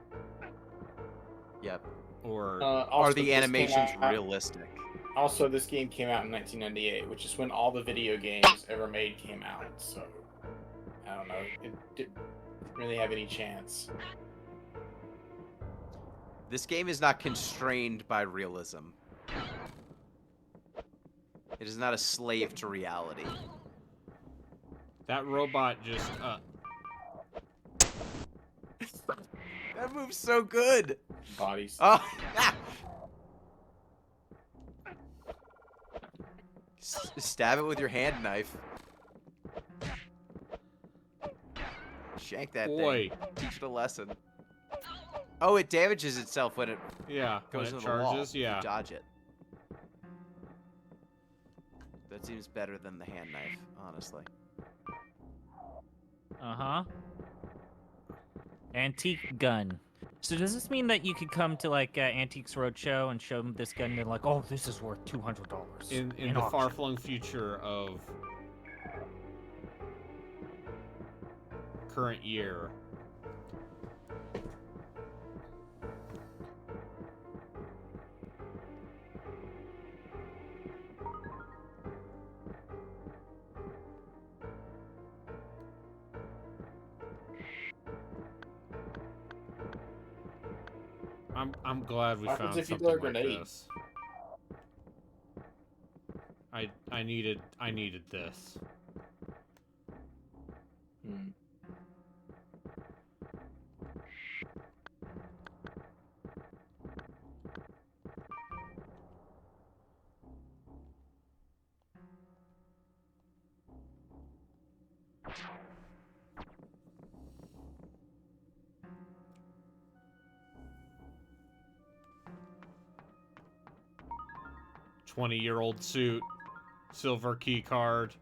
Yep. Or are the animations realistic? Also, this game came out in 1998, which is when all the video games ever made came out. So, I don't know. It didn't really have any chance. This game is not constrained by realism. It is not a slave to reality. that robot just That move's so good. Bodies. Oh. Stab it with your hand knife. Shank that Boy. thing. Teach it a lesson. Oh, it damages itself when it when goes it into the wall. charges, yeah. You dodge it. That seems better than the hand knife, honestly. Uh-huh. Antique gun. So does this mean that you could come to like Antiques Roadshow and show them this gun and they're like, oh, this is worth $200 in the auction. far-flung future of current year? I'm glad we What found happens if you something throw a like grenade? this. I needed this. Hmm. $20-year-old suit, silver key card.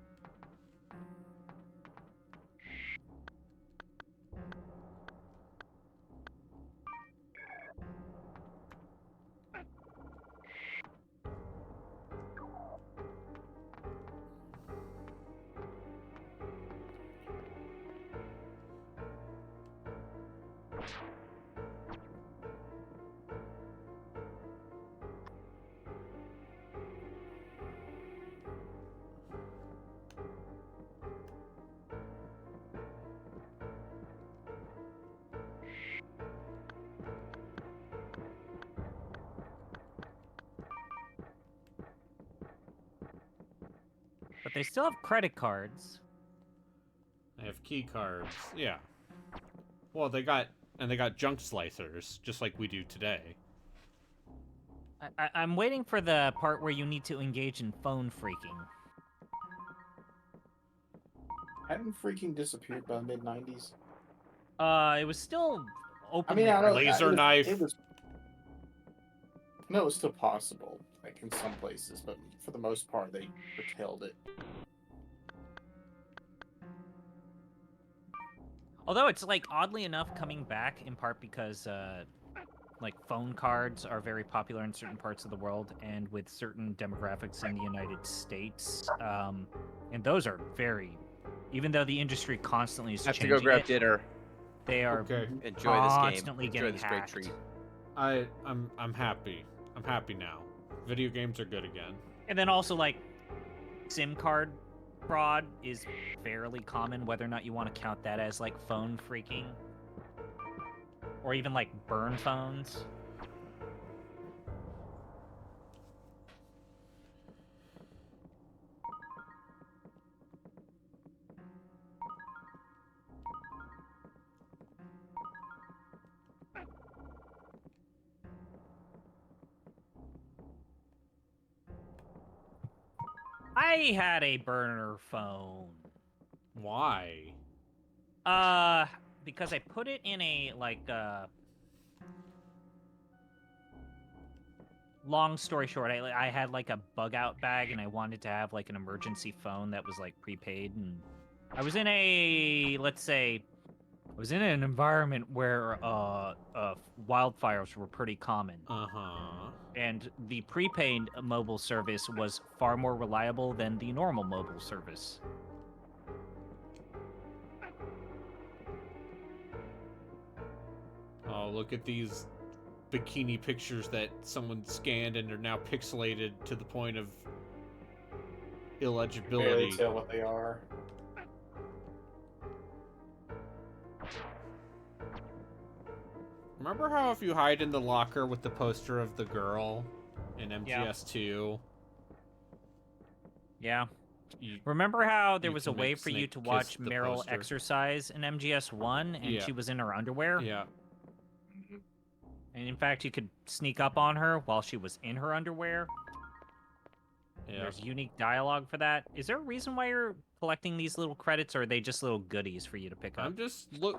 But they still have credit cards. I have key cards. Yeah. Well, they got junk slicers, just like we do today. I'm waiting for the part where you need to engage in phone freaking. Hadn't freaking disappeared by the mid-90s? It was still open. I mean, I know Laser knife. It was. No, it was still possible, like in some places, but for the most part, they curtailed it. Although it's like oddly enough coming back in part because like phone cards are very popular in certain parts of the world and with certain demographics in the United States, and those are very. Even though the industry constantly is I have to changing go grab it, dinner. they are Okay. Enjoy this game. constantly Enjoy getting this hacked. great treat. I'm happy. I'm happy now. Video games are good again. And then also like SIM card fraud is fairly common, whether or not you want to count that as like phone freaking. Or even like burn phones. I had a burner phone. Why? Because I put it in a like long story short, I had like a bug out bag and I wanted to have like an emergency phone that was like prepaid, and I was in a, let's say, I was in an environment where wildfires were pretty common. Uh-huh. And the prepaid mobile service was far more reliable than the normal mobile service. Oh, look at these bikini pictures that someone scanned and are now pixelated to the point of Barely illegibility. tell what they are. Remember how if you hide in the locker with the poster of the girl in MGS2? Yeah. You, Remember how there you was a can way make for you Snake to kiss watch the Meryl poster. exercise in MGS1 and Yeah. she was in her underwear? Yeah. And in fact, you could sneak up on her while she was in her underwear. Yeah. There's unique dialogue for that. Is there a reason why you're collecting these little credits, or are they just little goodies for you to pick up?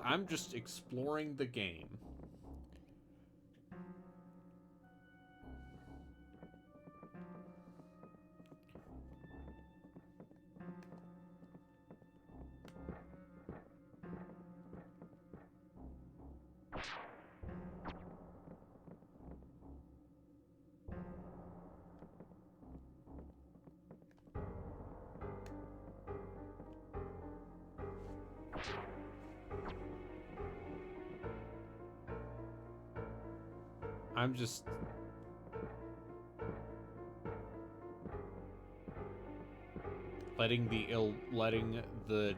I'm just exploring the game. I'm just letting the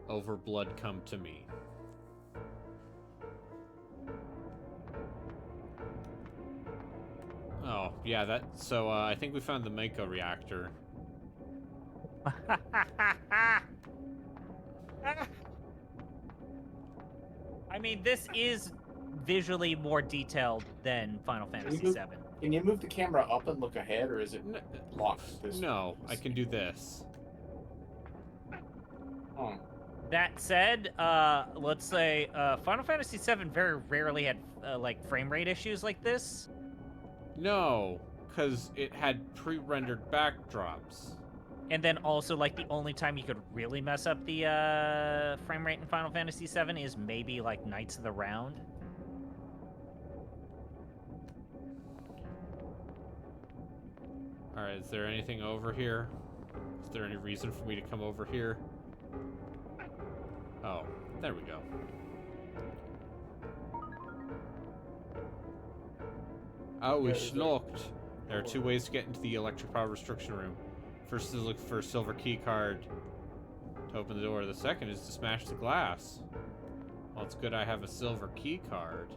overblood come to me. Oh, yeah, so I think we found the Mako reactor. I mean, this is visually more detailed than Final Fantasy VII. Can you move the camera up and look ahead, or is it locked? No, I can do this. Oh. That said, let's say Final Fantasy VII very rarely had like frame rate issues like this. No, because it had pre-rendered backdrops. And then also, like, the only time you could really mess up the frame rate in Final Fantasy VII is maybe, like, Knights of the Round. Alright, is there anything over here? Is there any reason for me to come over here? Oh, there we go. Oh, we schnocked. There are two ways to get into the electric power restriction room. First is look for a silver key card to open the door. The second is to smash the glass. Well, it's good I have a silver key card.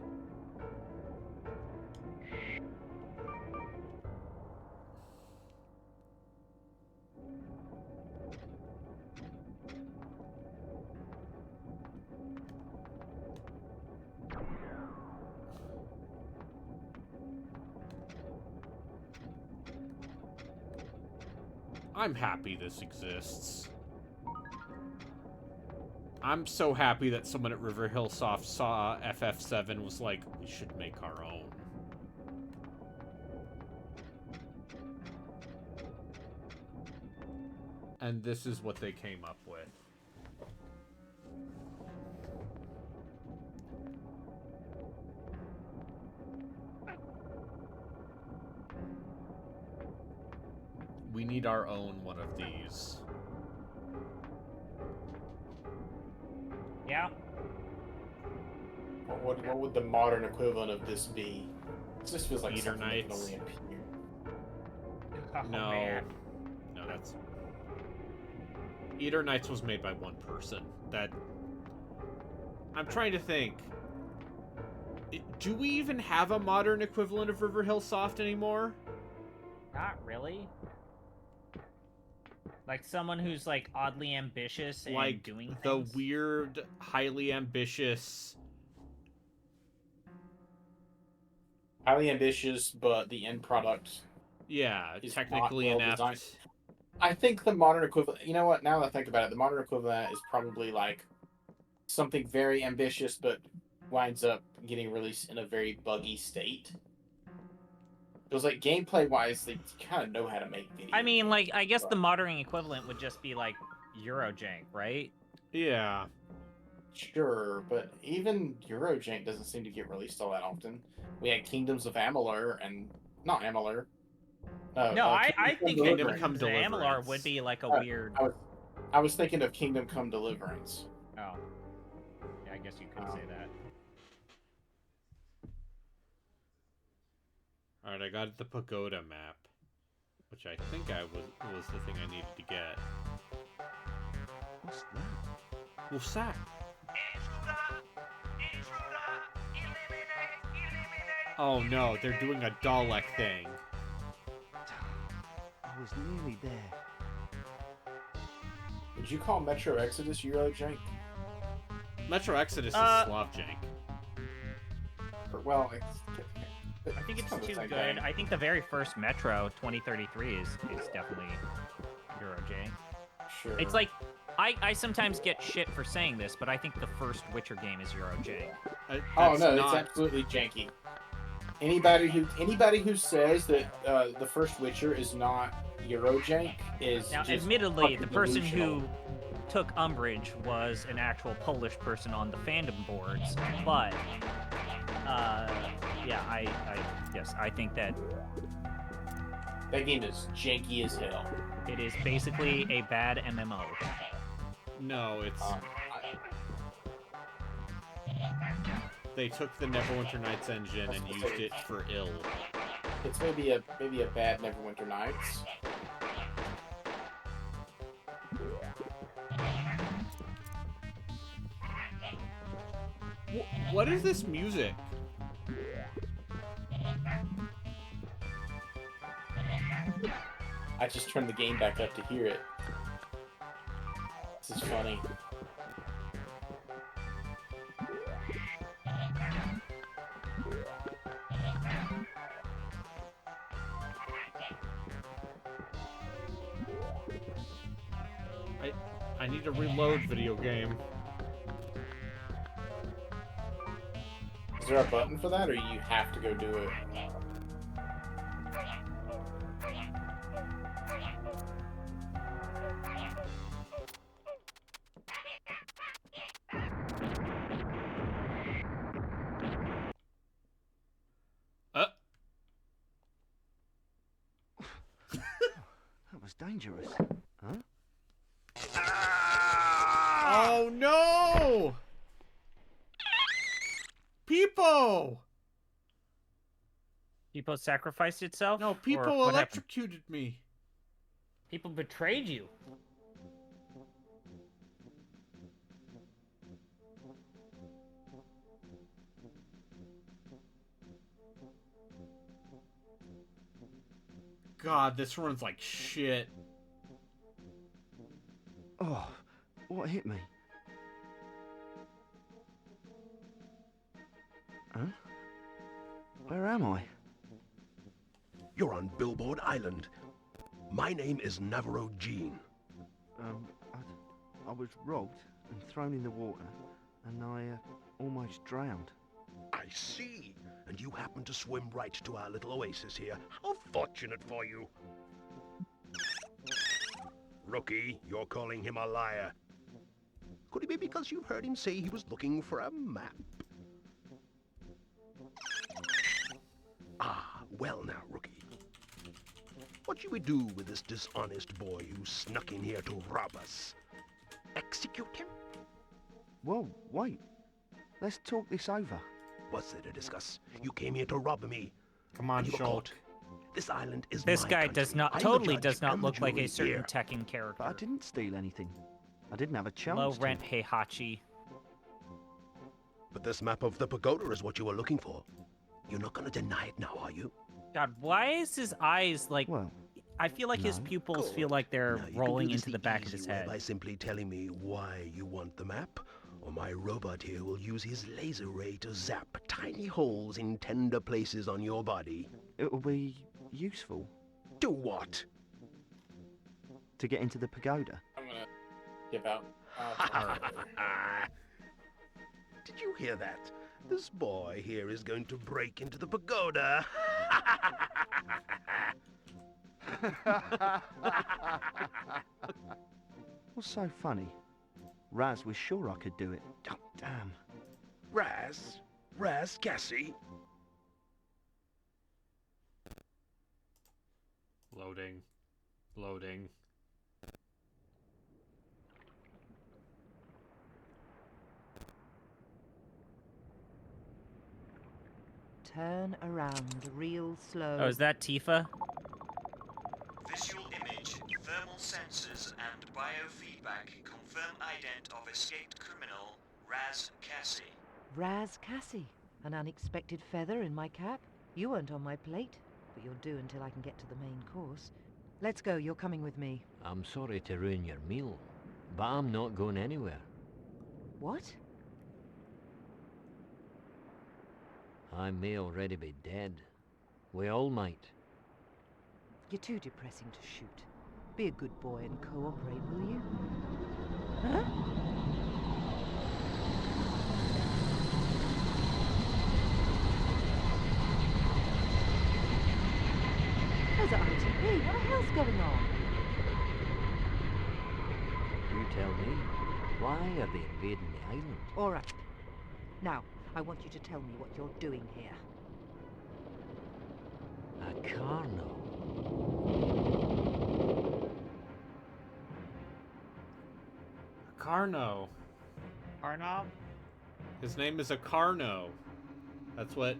I'm happy this exists. I'm so happy that someone at River Hill Soft saw FF7 was like, we should make our own. And this is what they came up with. We need our own one of these. Yeah. What would the modern equivalent of this be? This feels like Eater something that can Knights. only appear. Oh, No. man. No, that's... Eater Knights was made by one person. That... I'm trying to think. Do we even have a modern equivalent of River Hill Soft anymore? Not really. Like someone who's like oddly ambitious and Like doing the things. weird, highly ambitious... Highly ambitious, but the end product Yeah, is technically not well inept. designed. I think the modern equivalent... You know what? Now that I think about it, the modern equivalent is probably like something very ambitious, but winds up getting released in a very buggy state. It was like gameplay-wise, they kind of know how to make videos. I mean, like, I guess the modern equivalent would just be like Eurojank, right? Yeah. Sure, but even Eurojank doesn't seem to get released all that often. We had Kingdoms of Amalur and... Not Amalur. No, I think that Kingdom Come Amalar Deliverance. would be like a weird... I was thinking of Kingdom Come Deliverance. Oh. Yeah, I guess you could say that. Alright, I got the Pagoda map. Which I think was the thing I needed to get. What's that? What's that? Oh no, they're doing a Dalek thing. I was nearly there. Would you call Metro Exodus Eurojank? Metro Exodus is Slavjank. Well, I think it's kind of too the same good. thing. I think the very first Metro 2033 is definitely Eurojank. Sure. It's like I sometimes get shit for saying this, but I think the first Witcher game is Eurojank. Oh no, it's absolutely janky. Anybody who says that the first Witcher is not Eurojank is Now, just admittedly, the fucking person delusional. who took umbrage was an actual Polish person on the fandom boards, but yeah, yes, I think that that game is janky as hell. it is basically a bad MMO. No, it's... They took the Neverwinter Nights engine and used it for ill. It's maybe a bad Neverwinter Nights. What is this music? I just turned the game back up to hear it. This is funny. I need to reload video game. Is there a button for that, or you have to go do it? That was dangerous. Huh? Oh no! People! People sacrificed itself? No, Or people what happened? electrocuted me. People betrayed you. God, this runs like shit. Oh, what hit me? Huh? Where am I? You're on Billboard Island. My name is Navarro Jean. I was robbed and thrown in the water, and I almost drowned. I see. And you happen to swim right to our little oasis here. How fortunate for you. Rookie, you're calling him a liar. Could it be because you've heard him say he was looking for a map? Ah, well now, Rookie. What should we do with this dishonest boy who snuck in here to rob us? Execute him? Whoa, wait. Let's talk this over. What's there to discuss? You came here to rob me. Come on, and you were Shulk. caught. This island is This my guy country. does not I'm the totally judge does not and the look like a jury certain here. Tekken character. But I didn't steal anything. I didn't have a chance Low to. rent Heihachi. But this map of the pagoda is what you were looking for. You're not gonna deny it now, are you? God, why is his eyes like? Well, I feel like his no. pupils feel Good. like they're Now, you can rolling do this into the back of easy his way head. by simply telling me why you want the map, or my robot here will use his laser ray to zap tiny holes in tender places on your body. It will be useful. Do what? To get into the pagoda. I'm gonna dip out. Did you hear that? This boy here is going to break into the pagoda. What's so funny? Raz was sure I could do it. Oh, damn. Raz Cassie. Loading. Turn around real slow. Oh, is that Tifa? Visual image, thermal sensors, and biofeedback confirm ident of escaped criminal Raz Cassie. Raz Cassie. An unexpected feather in my cap. You weren't on my plate, but you'll do until I can get to the main course. Let's go, you're coming with me. I'm sorry to ruin your meal, but I'm not going anywhere. What? I may already be dead. We all might. You're too depressing to shoot. Be a good boy and cooperate, will you? Huh? There's an ITP. What the hell's going on? You tell me. Why are they invading the island? All right. Now, I want you to tell me what you're doing here. A carno. Carno. Arnov? His name is Acarno. That's what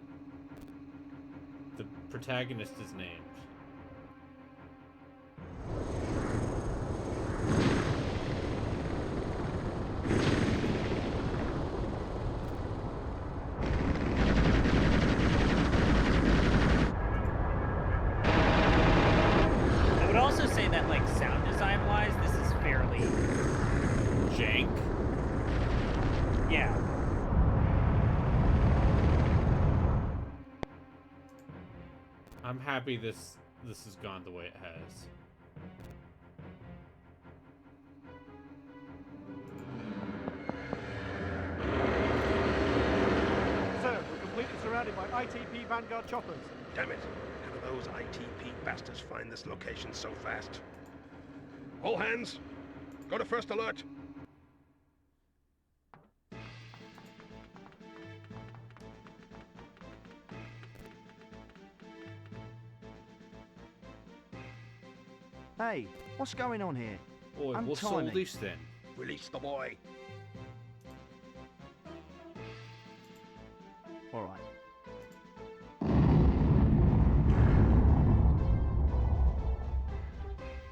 the protagonist is named. I would also say that, like, sound design-wise, this is fairly Jank? Yeah. I'm happy this has gone the way it has. Sir, we're completely surrounded by ITP Vanguard choppers. Damn it. How do those ITP bastards find this location so fast? All hands, go to first alert. Hey, what's going on here? Oi, I'm what's all tiny. this then? Release the boy. All right.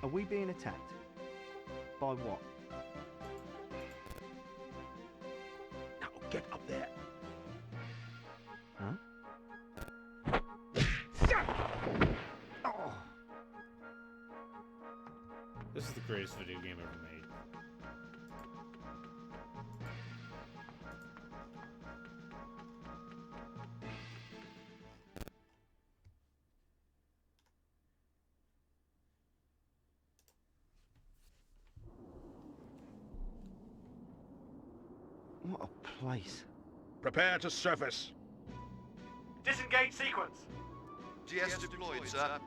Are we being attacked? By what? Now get up there. Huh? Oh. This is the greatest video game ever made. place. Prepare to surface. Disengage sequence. GS deployed, sir.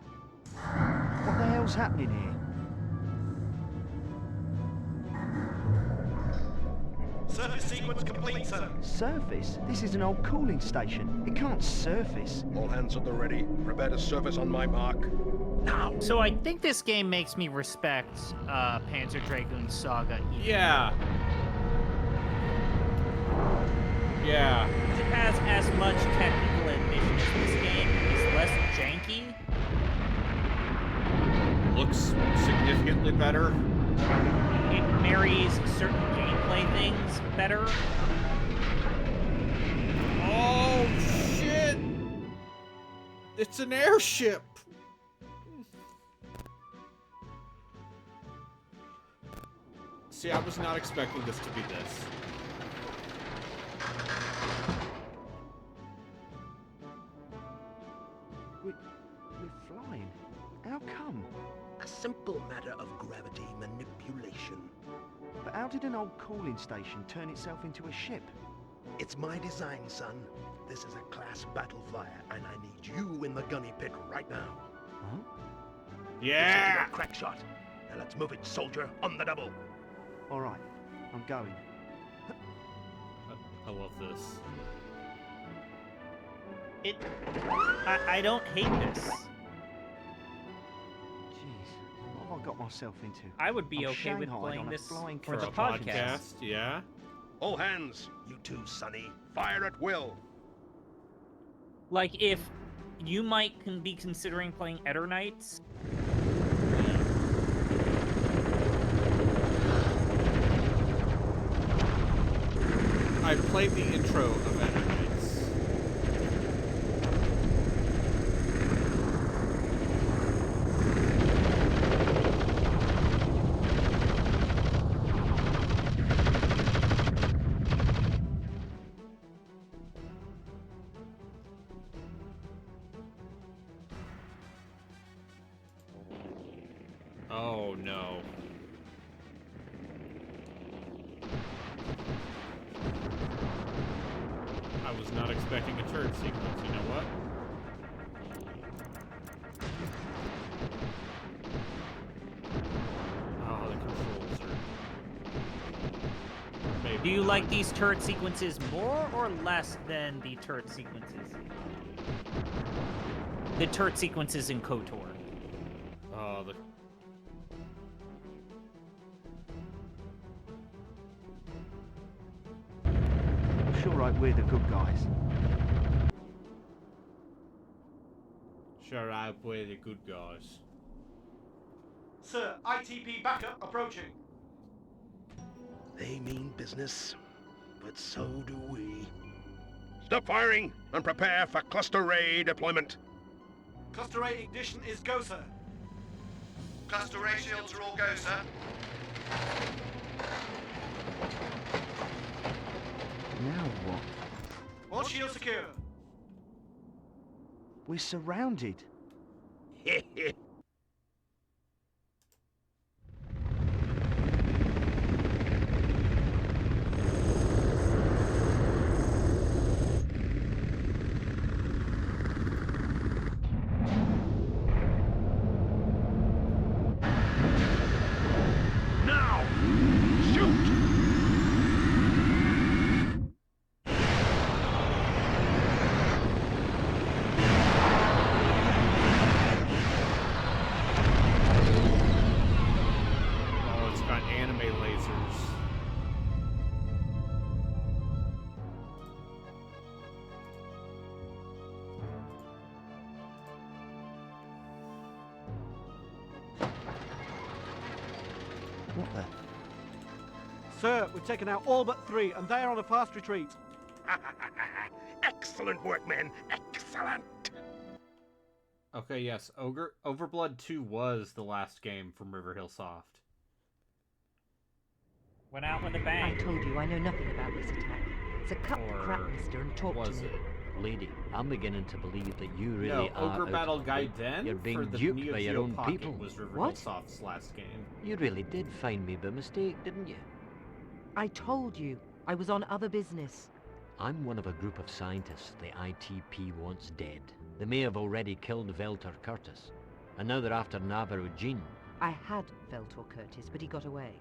What the hell's happening here? Surface sequence complete, sir. Surface? This is an old cooling station. It can't surface. All hands at the ready. Prepare to surface on my mark. Now! So I think this game makes me respect Panzer Dragoon Saga even Yeah. Yeah. It has as much technical admission as this game. It's less janky. Looks significantly better. It marries certain gameplay things better. Oh, shit! It's an airship! See, I was not expecting this to be this. We're flying. How come? A simple matter of gravity manipulation. But how did an old cooling station turn itself into a ship? It's my design, son. This is a class battle flyer, and I need you in the gunny pit right now. Huh? Yeah! It's a crack shot. Now let's move it, soldier, on the double. All right, I'm going. I love this. I don't hate this. Jeez, what have I got myself into? I would be I'm okay with shanghaied playing on a this flying for the car. podcast. Yeah. All hands, you two, Sonny. Fire at will. Like, if you might be considering playing Eder Knights, I played the intro of Ender Knights. Oh no. I was not expecting a turret sequence, you know what? Oh, the controls are... Maybe do you not. like these turret sequences more or less than the turret sequences? The turret sequences in KOTOR. Oh, the... Sure, right, we're the good guys. Sure, I play the good guys. Sir, ITP backup approaching. They mean business, but so do we. Stop firing and prepare for cluster ray deployment. Cluster ray ignition is go, sir. Cluster ray shields are all go, sir. Now what? All shields secure. We're surrounded. Now! Shoot! Oh, it's got anime lasers. What the? Sir, we've taken out all but 3, and they are on a fast retreat. Excellent work, men. Excellent. Okay, yes, Overblood 2 was the last game from Riverhill Soft. Went out with a I bang. told you I know nothing about this attack. So cut the crap, Or mister, and talk to was me. it? Lady, I'm beginning to believe that you really No, are Ogre out Battle of the loop. Gaiden You're being for the duped Neo by your Geo own Pocket people. was Riverhill What? Soft's last game. You really did find me by mistake, didn't you? I told you I was on other business. I'm one of a group of scientists the ITP wants dead. They may have already killed Veltor Curtis, and now they're after Navarro Jean. I had Veltor Curtis, but he got away.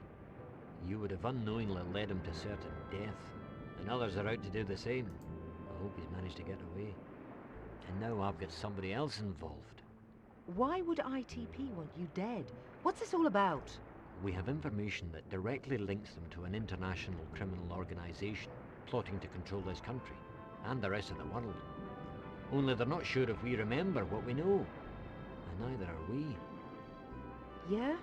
You would have unknowingly led him to certain death, and others are out to do the same. I hope he's managed to get away. And now I've got somebody else involved. Why would ITP want you dead? What's this all about? We have information that directly links them to an international criminal organization plotting to control this country and the rest of the world. Only they're not sure if we remember what we know, and neither are we. Yeah?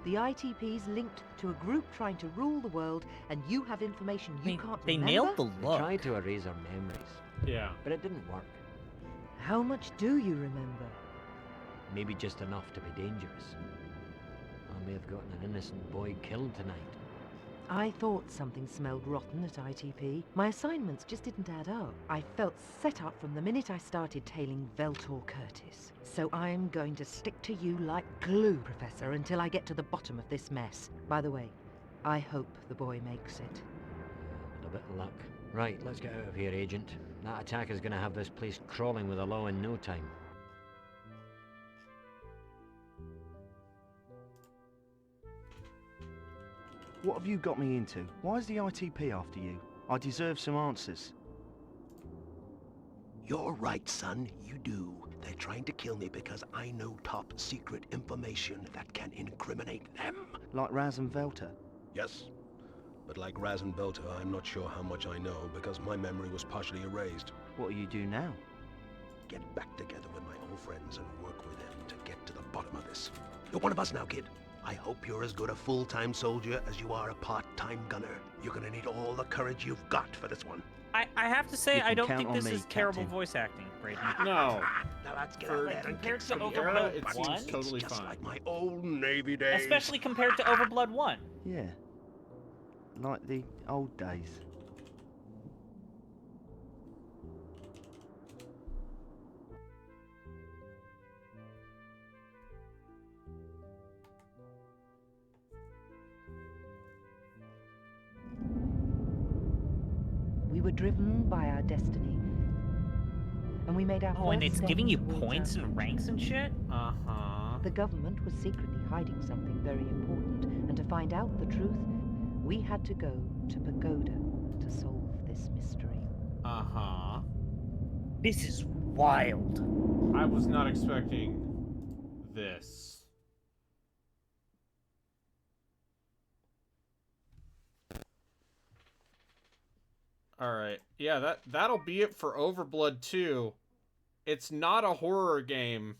The ITP's linked to a group trying to rule the world, and you have information you can't they remember? nailed the We look. tried to erase our memories, Yeah. but it didn't work. How much do you remember? Maybe just enough to be dangerous. I may have gotten an innocent boy killed tonight. I thought something smelled rotten at ITP. My assignments just didn't add up. I felt set up from the minute I started tailing Veltor Curtis. So I'm going to stick to you like glue, Professor, until I get to the bottom of this mess. By the way, I hope the boy makes it. With a bit of luck. Right, let's get out of here, Agent. That attack is going to have this place crawling with the law in no time. What have you got me into? Why is the ITP after you? I deserve some answers. You're right, son, you do. They're trying to kill me because I know top secret information that can incriminate them. Like Raz and Velta? Yes. But like Raz and Belter, I'm not sure how much I know because my memory was partially erased. What do you do now? Get back together with my old friends and work with them to get to the bottom of this. You're one of us now, kid. I hope you're as good a full-time soldier as you are a part-time gunner. You're gonna need all the courage you've got for this one. I have to say, You I can don't count think on this me, is terrible Captain. voice acting, Brayden. No. Now let's get For- out there and compared kick to some era, Overblood it One? seems totally just fine. like my old Navy days. Especially compared to Overblood 1. Yeah. Like the old days. We were driven by our destiny. And we made our Oh, and first it's step giving you towards points our and ranks and shit? Uh-huh. The government was secretly hiding something very important, and to find out the truth, we had to go to Pagoda to solve this mystery. Uh-huh. This is wild. I was not expecting this. Alright. Yeah, that'll be it for Overblood 2. It's not a horror game.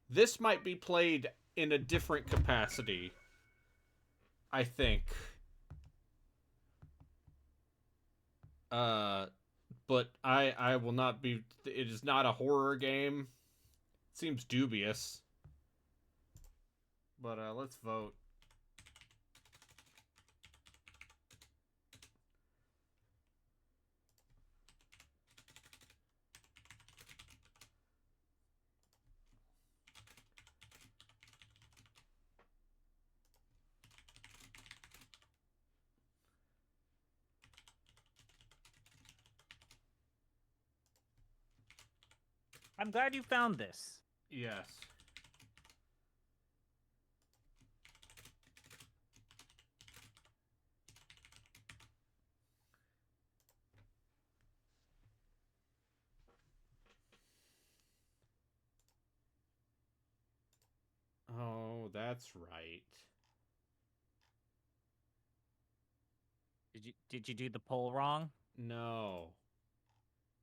This might be played in a different capacity, I think. But I will not be... It is not a horror game. It seems dubious. But, let's vote. I'm glad you found this. Yes. Oh, that's right. Did you do the poll wrong? No.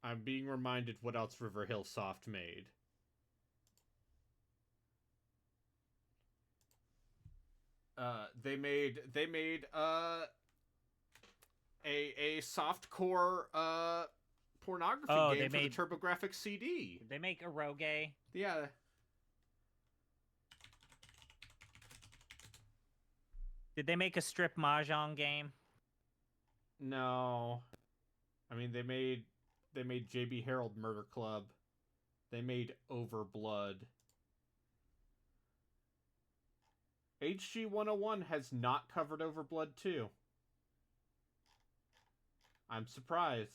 I'm being reminded what else River Hill Soft made. They made a softcore pornography game for the TurboGrafx CD. Did they make a Rogue? Yeah. Did they make a strip mahjong game? No. I mean, they made JB Harold Murder Club. They made Overblood. HG 101 has not covered Overblood 2. I'm surprised.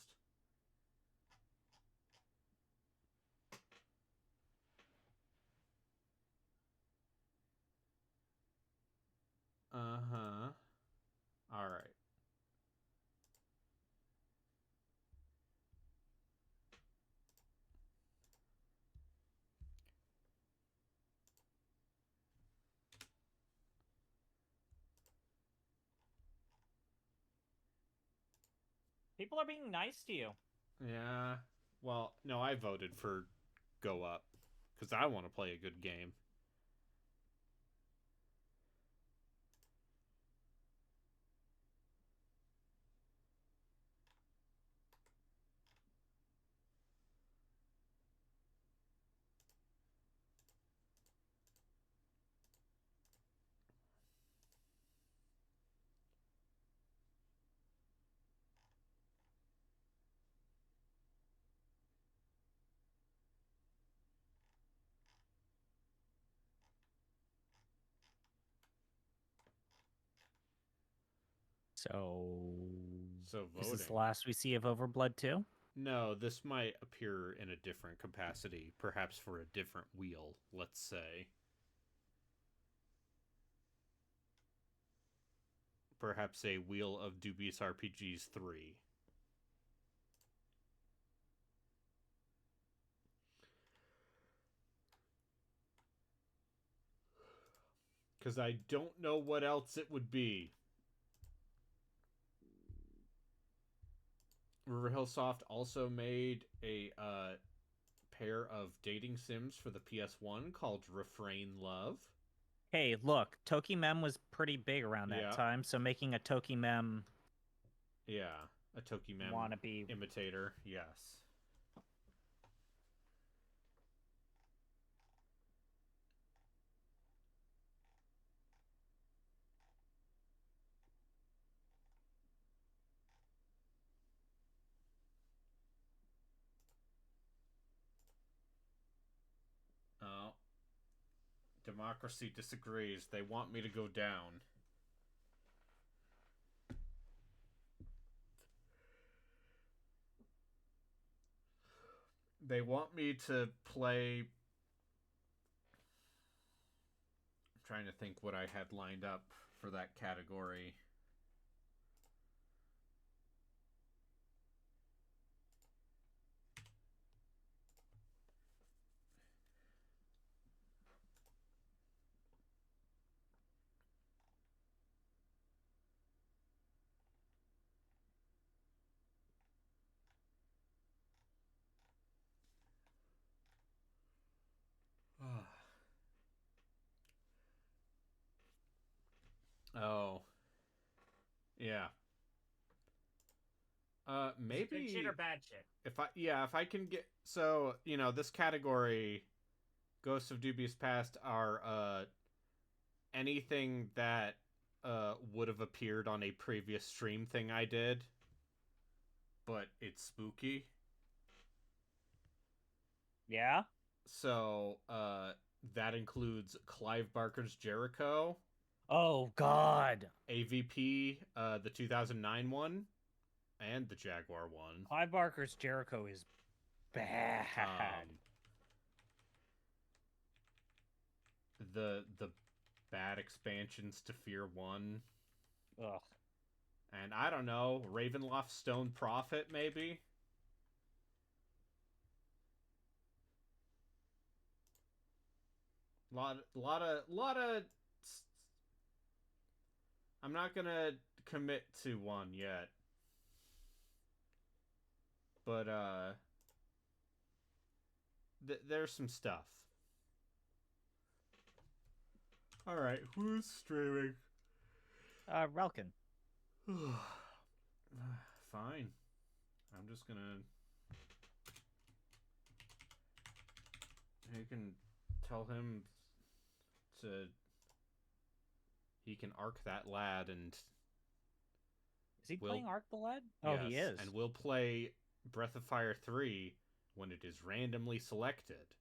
Uh-huh. All right. People are being nice to you. Yeah. Well, no, I voted for Go Up because I want to play a good game. So voting. Is this the last we see of Overblood 2? No, this might appear in a different capacity, perhaps for a different wheel, let's say. Perhaps a Wheel of Dubious RPGs 3. Because I don't know what else it would be. Riverhillsoft also made a pair of dating sims for the PS1 called Refrain Love. Hey, look, Tokimem was pretty big around that Yeah. time, so making a Tokimem Yeah, a Tokimem wannabe imitator, yes. Oh. Democracy disagrees. They want me to go down. They want me to play... I'm trying to think what I had lined up for that category. Oh. Yeah. Maybe good shit or bad shit? if I can get, so, this category, Ghosts of Dubious Past, are anything that would have appeared on a previous stream thing I did, but it's spooky. Yeah? So, that includes Clive Barker's Jericho. Oh, God. AVP, the 2009 one, and the Jaguar one. Clive Barker's Jericho is bad. The bad expansions to Fear 1. Ugh. And I don't know, Ravenloft Stone Prophet, maybe? Lot of... I'm not gonna commit to one yet. But, there's some stuff. Alright, who's streaming? Relkin. Fine. I'm just gonna... You can tell him to... He can arc that lad and... Is he playing Arc the Lad? Oh, yes, he is. And we'll play Breath of Fire 3 when it is randomly selected.